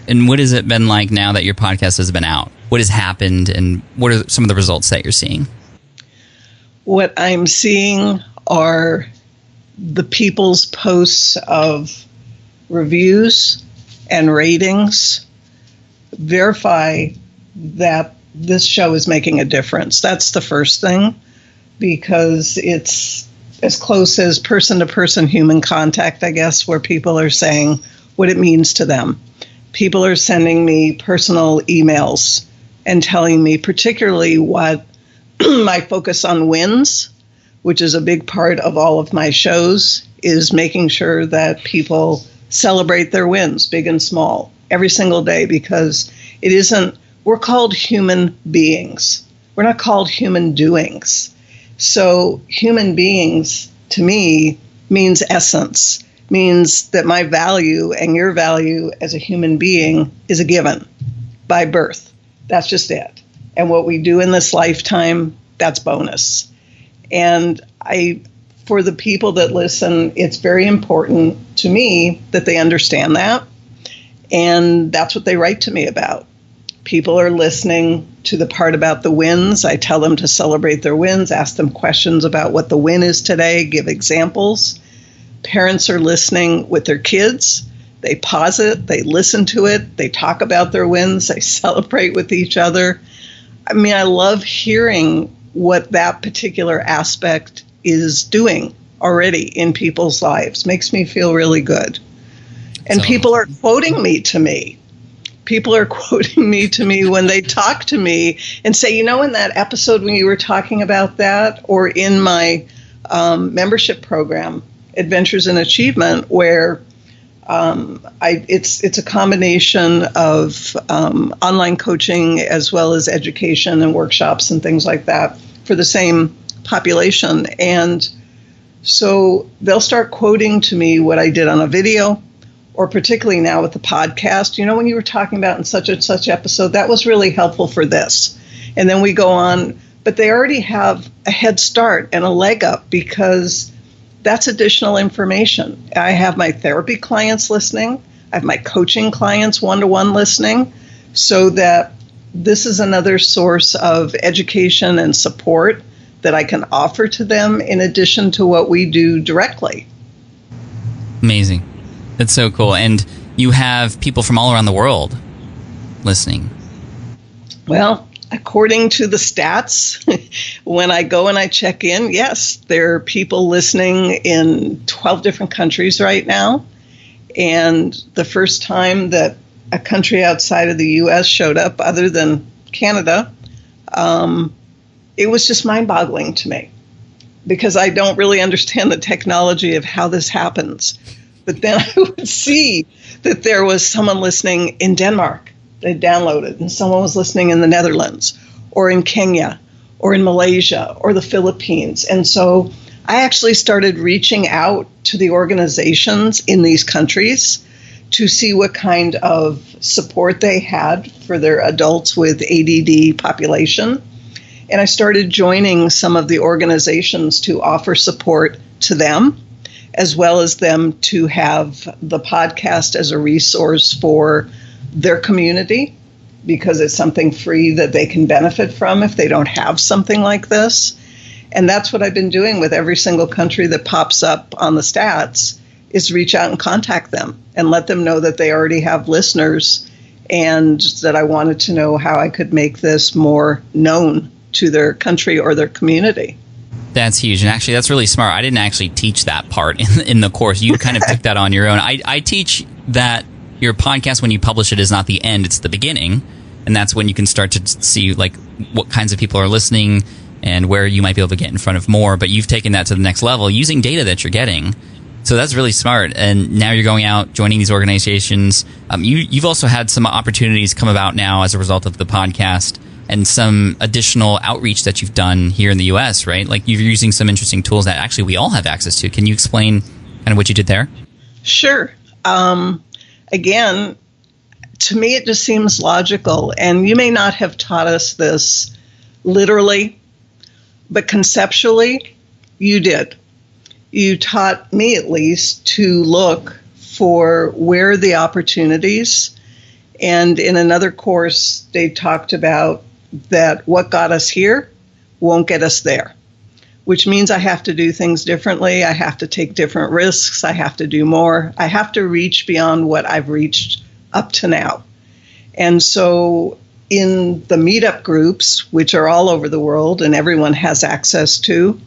And what has it been like now that your podcast has been out? What has happened, and what are some of the results that you're seeing? What I'm seeing are the people's posts of reviews and ratings verify that this show is making a difference. That's the first thing, because it's as close as person-to-person human contact, I guess, where people are saying what it means to them. People are sending me personal emails and telling me particularly what my focus on wins, which is a big part of all of my shows, is making sure that people celebrate their wins, big and small, every single day, because we're called human beings. We're not called human doings. So human beings, to me, means essence, means that my value and your value as a human being is a given by birth. That's just it. And what we do in this lifetime, that's bonus. And for the people that listen, it's very important to me that they understand that. And that's what they write to me about. People are listening to the part about the wins. I tell them to celebrate their wins, ask them questions about what the win is today, give examples. Parents are listening with their kids. They pause it, they listen to it, they talk about their wins, they celebrate with each other. I mean, I love hearing what that particular aspect is doing already in people's lives. Makes me feel really good. And people are quoting me to me. People are quoting me to me when they talk to me and say, you know, in that episode when you were talking about that, or in my membership program, Adventures in Achievement, where It's a combination of online coaching as well as education and workshops and things like that for the same population. And so they'll start quoting to me what I did on a video, or particularly now with the podcast, when you were talking about in such and such episode, that was really helpful for this. And then we go on, but they already have a head start and a leg up because that's additional information. I have my therapy clients listening. I have my coaching clients one-to-one listening, so that this is another source of education and support that I can offer to them in addition to what we do directly. Amazing. That's so cool. And you have people from all around the world listening. Well, according to the stats, when I go and I check in, yes, there are people listening in 12 different countries right now. And the first time that a country outside of the U.S. showed up, other than Canada, it was just mind-boggling to me because I don't really understand the technology of how this happens. But then I would see that there was someone listening in Denmark. They downloaded, and someone was listening in the Netherlands or in Kenya or in Malaysia or the Philippines. And so I actually started reaching out to the organizations in these countries to see what kind of support they had for their adults with ADD population. And I started joining some of the organizations to offer support to them, as well as them to have the podcast as a resource for their community, because it's something free that they can benefit from if they don't have something like this. And that's what I've been doing with every single country that pops up on the stats, is reach out and contact them and let them know that they already have listeners and that I wanted to know how I could make this more known to their country or their community. That's huge. And actually, that's really smart. I didn't actually teach that part in the course. You kind of took that on your own. I teach that your podcast, when you publish it, is not the end, it's the beginning. And that's when you can start to see like what kinds of people are listening and where you might be able to get in front of more. But you've taken that to the next level using data that you're getting. So that's really smart. And now you're going out, joining these organizations. You've also had some opportunities come about now as a result of the podcast and some additional outreach that you've done here in the U.S., right? Like you're using some interesting tools that actually we all have access to. Can you explain kind of what you did there? Sure. Again, to me, it just seems logical. And you may not have taught us this literally, but conceptually, you did. You taught me, at least, to look for where are the opportunities. And in another course, they talked about that what got us here won't get us there, which means I have to do things differently. I have to take different risks. I have to do more. I have to reach beyond what I've reached up to now. And so in the meetup groups, which are all over the world and everyone has access to,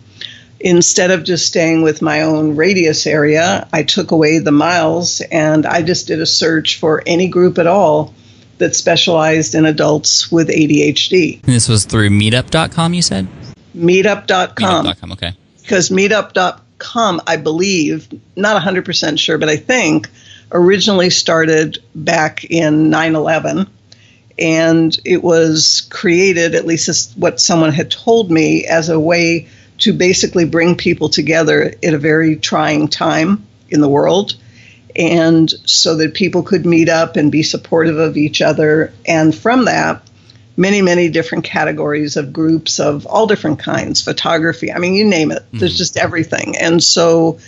instead of just staying with my own radius area, I took away the miles and I just did a search for any group at all that specialized in adults with ADHD. And this was through meetup.com, you said? Meetup.com. Meetup.com, okay. Because meetup.com, I believe, not 100% sure, but I think originally started back in 9/11. And it was created, at least as what someone had told me, as a way to basically bring people together at a very trying time in the world, and so that people could meet up and be supportive of each other. And from that, many, many different categories of groups of all different kinds, photography, I mean, you name it, there's just everything. And so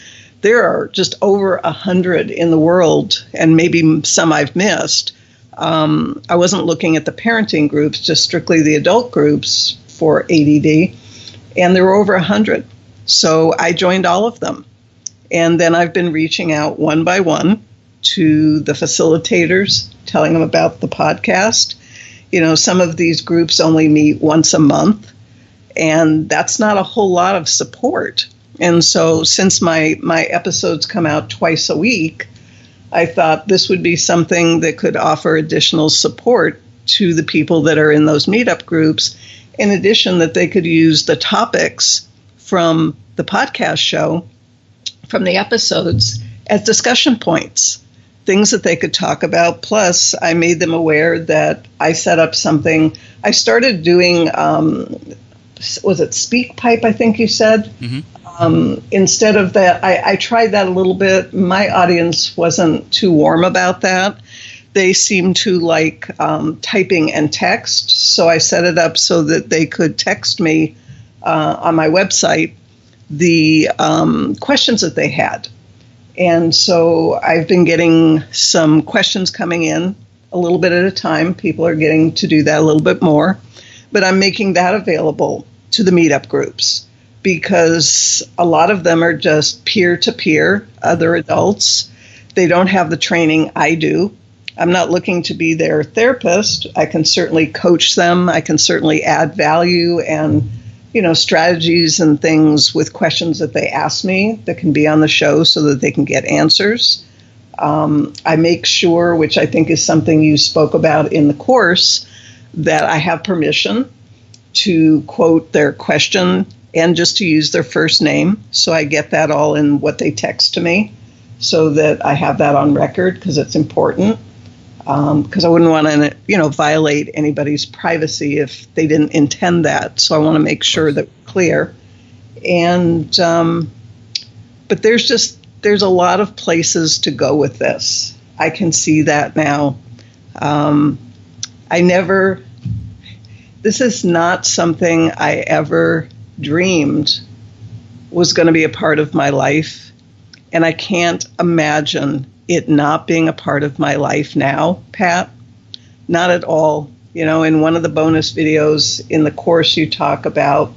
there are just over 100 in the world, and maybe some I've missed. I wasn't looking at the parenting groups, just strictly the adult groups for ADD. And there were over 100. So I joined all of them. And then I've been reaching out one by one to the facilitators, telling them about the podcast. You know, some of these groups only meet once a month, and that's not a whole lot of support. And so since my episodes come out twice a week, I thought this would be something that could offer additional support to the people that are in those meetup groups. In addition, that they could use the topics from the podcast show, from the episodes, as discussion points. things that they could talk about. Plus, I made them aware that I set up something. I started doing, was it SpeakPipe, I think you said? Instead of that, I tried that a little bit. My audience wasn't too warm about that. They seemed to like typing and text, so I set it up so that they could text me on my website the questions that they had. And so I've been getting some questions coming in a little bit at a time. People are getting to do that a little bit more. But I'm making that available to the meetup groups because a lot of them are just peer-to-peer, other adults. They don't have the training I do. I'm not looking to be their therapist. I can certainly coach them. I can certainly add value and, strategies and things with questions that they ask me that can be on the show so that they can get answers. I make sure, which I think is something you spoke about in the course, that I have permission to quote their question and just to use their first name. So I get that all in what they text to me so that I have that on record because it's important. Because I wouldn't want to, violate anybody's privacy if they didn't intend that. So I want to make sure that we're clear. And, but there's a lot of places to go with this. I can see that now. This is not something I ever dreamed was going to be a part of my life. And I can't imagine it not being a part of my life now, Pat. Not at all. In one of the bonus videos in the course, you talk about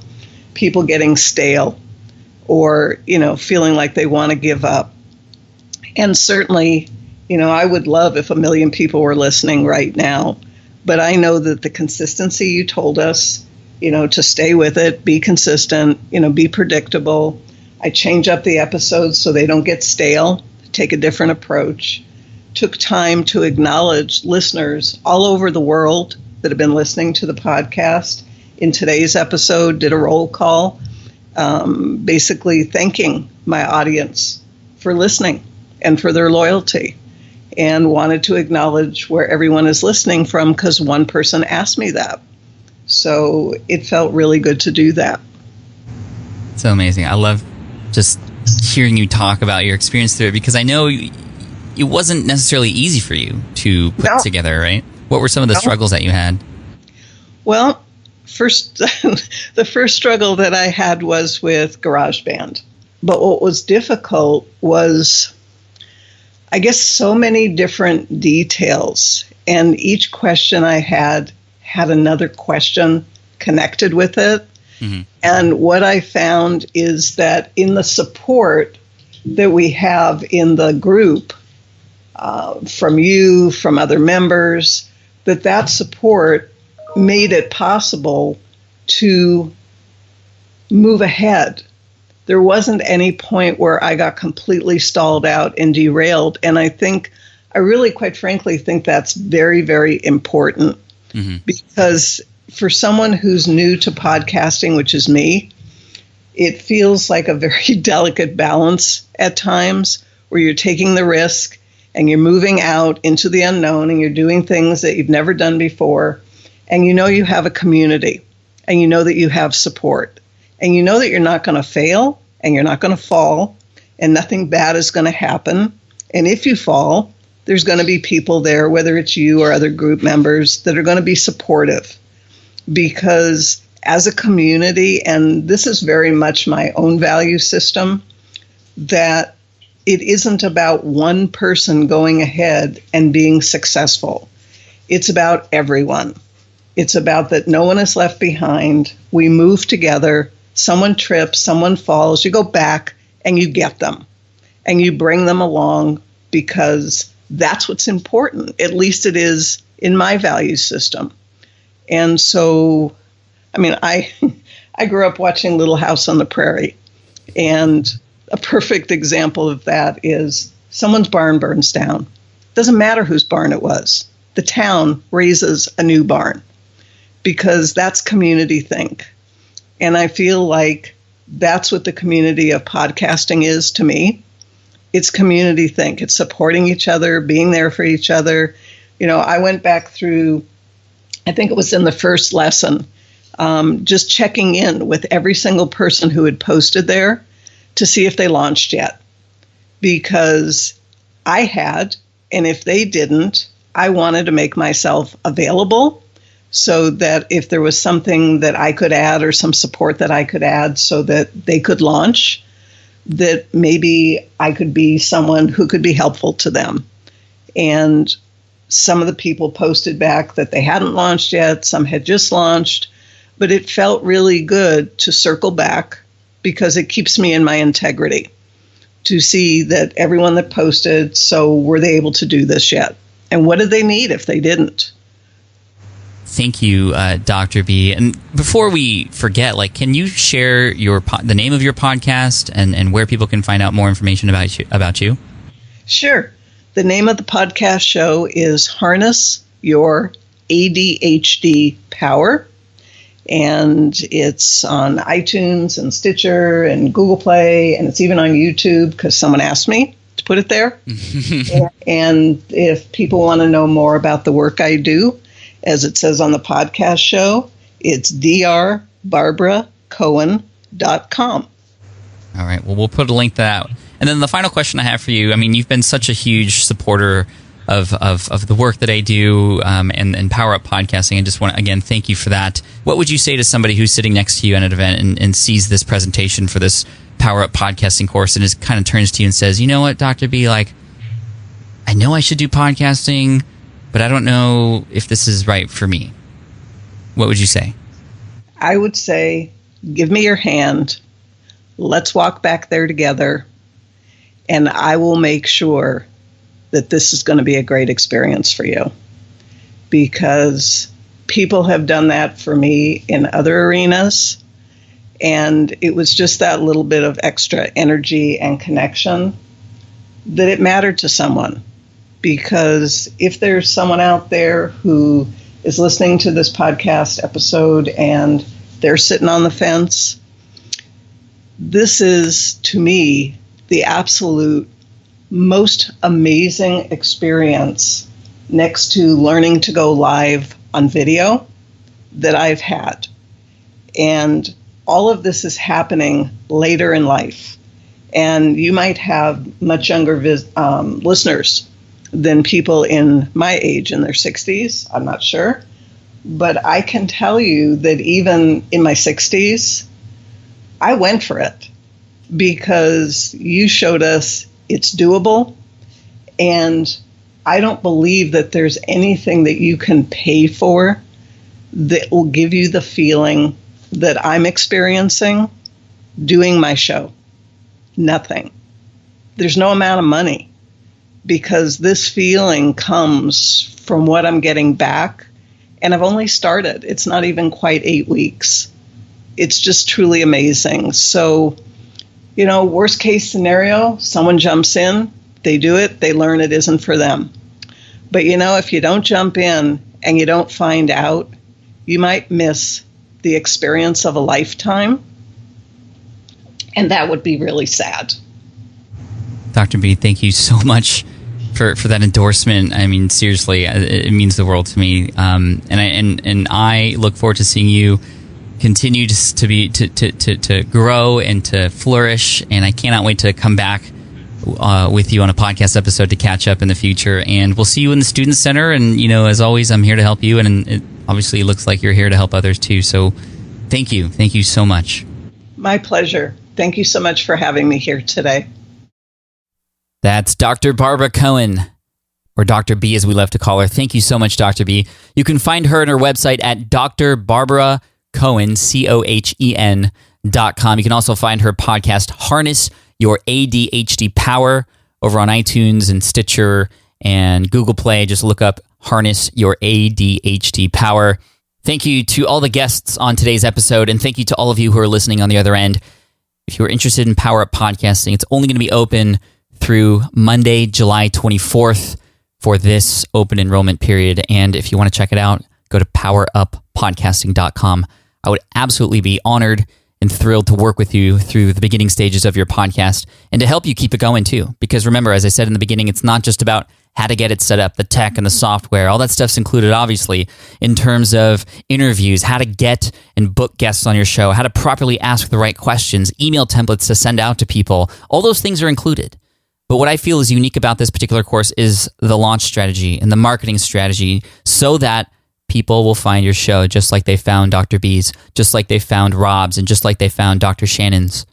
people getting stale or, feeling like they want to give up. And certainly, I would love if 1 million people were listening right now. But I know that the consistency you told us, to stay with it, be consistent, be predictable. I change up the episodes so they don't get stale. Take a different approach, took time to acknowledge listeners all over the world that have been listening to the podcast. In today's episode, did a roll call, basically thanking my audience for listening and for their loyalty, and wanted to acknowledge where everyone is listening from because one person asked me that. So it felt really good to do that. So amazing. I love just hearing you talk about your experience through it because I know it wasn't necessarily easy for you to put together, right? What were some of the struggles that you had? Well, the first struggle that I had was with GarageBand. But what was difficult was, I guess, so many different details. And each question I had another question connected with it. Mm-hmm. And what I found is that in the support that we have in the group, from you, from other members, that support made it possible to move ahead. There wasn't any point where I got completely stalled out and derailed. And I really, quite frankly, think that's very, very important. Mm-hmm. Because for someone who's new to podcasting, which is me, it feels like a very delicate balance at times where you're taking the risk and you're moving out into the unknown and you're doing things that you've never done before. And you have a community and you know that you have support and you know that you're not going to fail and you're not going to fall and nothing bad is going to happen. And if you fall, there's going to be people there, whether it's you or other group members, that are going to be supportive. Because as a community, and this is very much my own value system, that it isn't about one person going ahead and being successful. It's about everyone. It's about that no one is left behind. We move together. Someone trips, someone falls, you go back and you get them. And you bring them along because that's what's important. At least it is in my value system. And so, I grew up watching Little House on the Prairie. And a perfect example of that is someone's barn burns down. Doesn't matter whose barn it was. The town raises a new barn because that's community think. And I feel like that's what the community of podcasting is to me. It's community think. It's supporting each other, being there for each other. I went back through, I think it was in the first lesson, just checking in with every single person who had posted there to see if they launched yet. Because I had, and if they didn't, I wanted to make myself available so that if there was something that I could add or some support that I could add so that they could launch, that maybe I could be someone who could be helpful to them. And some of the people posted back that they hadn't launched yet, some had just launched, but it felt really good to circle back because it keeps me in my integrity to see that everyone that posted, so were they able to do this yet? And what did they need if they didn't? Thank you, Dr. B. And before we forget, can you share the name of your podcast and where people can find out more information about you? Sure. The name of the podcast show is Harness Your ADHD Power. And it's on iTunes and Stitcher and Google Play, and it's even on YouTube because someone asked me to put it there. And if people want to know more about the work I do, as it says on the podcast show, it's drbarbaracohen.com. All right. Well, we'll put a link to that. And then the final question I have for you, you've been such a huge supporter of the work that I do and Power Up Podcasting. I just want to, again, thank you for that. What would you say to somebody who's sitting next to you at an event and sees this presentation for this Power Up Podcasting course and kind of turns to you and says, you know what, Dr. B, I know I should do podcasting, but I don't know if this is right for me. What would you say? I would say, give me your hand. Let's walk back there together, and I will make sure that this is going to be a great experience for you, because people have done that for me in other arenas, and it was just that little bit of extra energy and connection that it mattered to someone. Because if there's someone out there who is listening to this podcast episode and they're sitting on the fence, this is, to me, the absolute most amazing experience next to learning to go live on video that I've had. And all of this is happening later in life. And you might have much younger listeners than people in my age, in their 60s. I'm not sure. But I can tell you that even in my 60s, I went for it because you showed us it's doable. And I don't believe that there's anything that you can pay for that will give you the feeling that I'm experiencing doing my show. Nothing. There's no amount of money, because this feeling comes from what I'm getting back. And I've only started. It's not even quite 8 weeks. It's just truly amazing. So, worst case scenario, someone jumps in, they do it, they learn it isn't for them. But if you don't jump in and you don't find out, you might miss the experience of a lifetime. And that would be really sad. Dr. B, thank you so much for that endorsement. Seriously, it means the world to me. And I look forward to seeing you continue to grow and to flourish. And I cannot wait to come back with you on a podcast episode to catch up in the future. And we'll see you in the Student Center. And as always, I'm here to help you. And it obviously looks like you're here to help others too. So thank you so much. My pleasure. Thank you so much for having me here today. That's Dr. Barbara Cohen, or Dr. B as we love to call her. Thank you so much, Dr. B. You can find her on her website at drbarbaracohen, COHEN.com. You can also find her podcast, Harness Your ADHD Power, over on iTunes and Stitcher and Google Play. Just look up Harness Your ADHD Power. Thank you to all the guests on today's episode, and thank you to all of you who are listening on the other end. If you are interested in Power Up Podcasting, it's only going to be open through Monday, July 24th for this open enrollment period. And if you want to check it out, go to poweruppodcasting.com. I would absolutely be honored and thrilled to work with you through the beginning stages of your podcast and to help you keep it going too. Because remember, as I said in the beginning, it's not just about how to get it set up, the tech and the software. All that stuff's included, obviously, in terms of interviews, how to get and book guests on your show, how to properly ask the right questions, email templates to send out to people. All those things are included. But what I feel is unique about this particular course is the launch strategy and the marketing strategy so that people will find your show just like they found Dr. B's, just like they found Rob's, and just like they found Dr. Shannon's.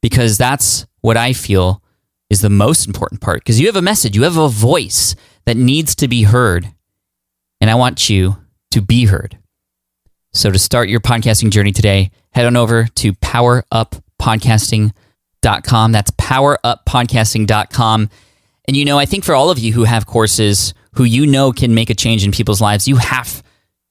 Because that's what I feel is the most important part. Because you have a message, you have a voice that needs to be heard. And I want you to be heard. So to start your podcasting journey today, head on over to poweruppodcasting.com. That's poweruppodcasting.com. And I think for all of you who have courses who can make a change in people's lives, you have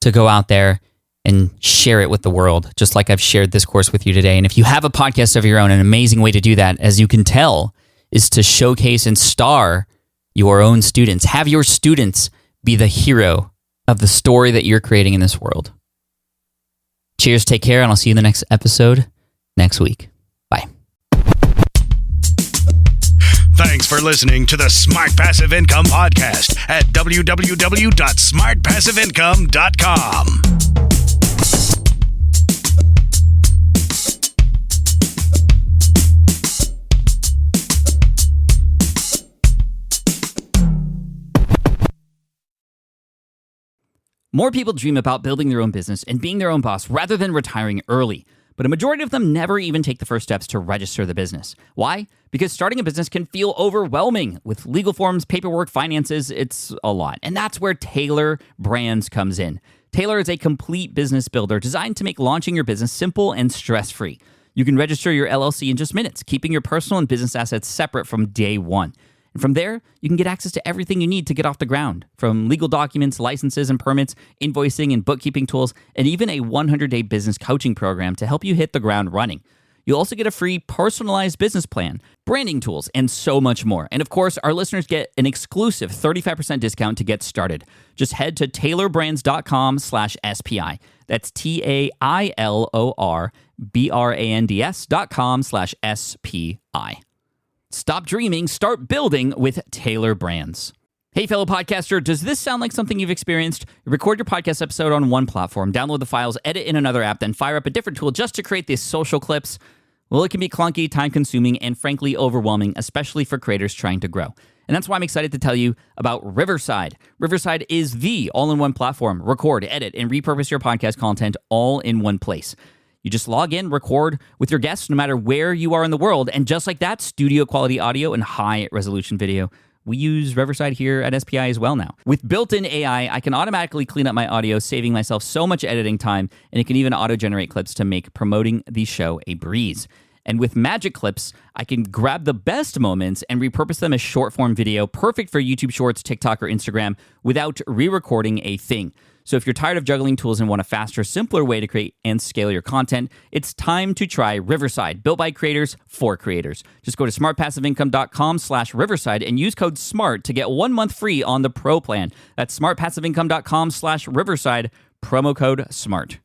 to go out there and share it with the world, just like I've shared this course with you today. And if you have a podcast of your own, an amazing way to do that, as you can tell, is to showcase and star your own students. Have your students be the hero of the story that you're creating in this world. Cheers, take care, and I'll see you in the next episode next week. Bye. Thanks for listening to the Smart Passive Income Podcast at www.smartpassiveincome.com. More people dream about building their own business and being their own boss rather than retiring early. But a majority of them never even take the first steps to register the business. Why? Because starting a business can feel overwhelming. With legal forms, paperwork, finances, it's a lot. And that's where Taylor Brands comes in. Taylor is a complete business builder designed to make launching your business simple and stress-free. You can register your LLC in just minutes, keeping your personal and business assets separate from day one. And from there, you can get access to everything you need to get off the ground, from legal documents, licenses and permits, invoicing and bookkeeping tools, and even a 100-day business coaching program to help you hit the ground running. You'll also get a free personalized business plan, branding tools, and so much more. And of course, our listeners get an exclusive 35% discount to get started. Just head to taylorbrands.com/SPI. That's TAILORBRANDS.com/SPI. Stop dreaming, start building with Taylor Brands. Hey, fellow podcaster, does this sound like something you've experienced? Record your podcast episode on one platform, download the files, edit in another app, then fire up a different tool just to create these social clips? Well, it can be clunky, time-consuming, and frankly overwhelming, especially for creators trying to grow. And that's why I'm excited to tell you about Riverside. Riverside is the all-in-one platform. Record, edit, and repurpose your podcast content all in one place. You just log in, record with your guests no matter where you are in the world, and just like that, studio quality audio and high resolution video. We use Riverside here at SPI as well now. With built-in AI, I can automatically clean up my audio, saving myself so much editing time, and it can even auto-generate clips to make promoting the show a breeze. And with Magic Clips, I can grab the best moments and repurpose them as short-form video, perfect for YouTube Shorts, TikTok, or Instagram, without re-recording a thing. So if you're tired of juggling tools and want a faster, simpler way to create and scale your content, it's time to try Riverside, built by creators for creators. Just go to smartpassiveincome.com/Riverside and use code SMART to get 1 month free on the Pro plan. That's smartpassiveincome.com/Riverside, promo code SMART.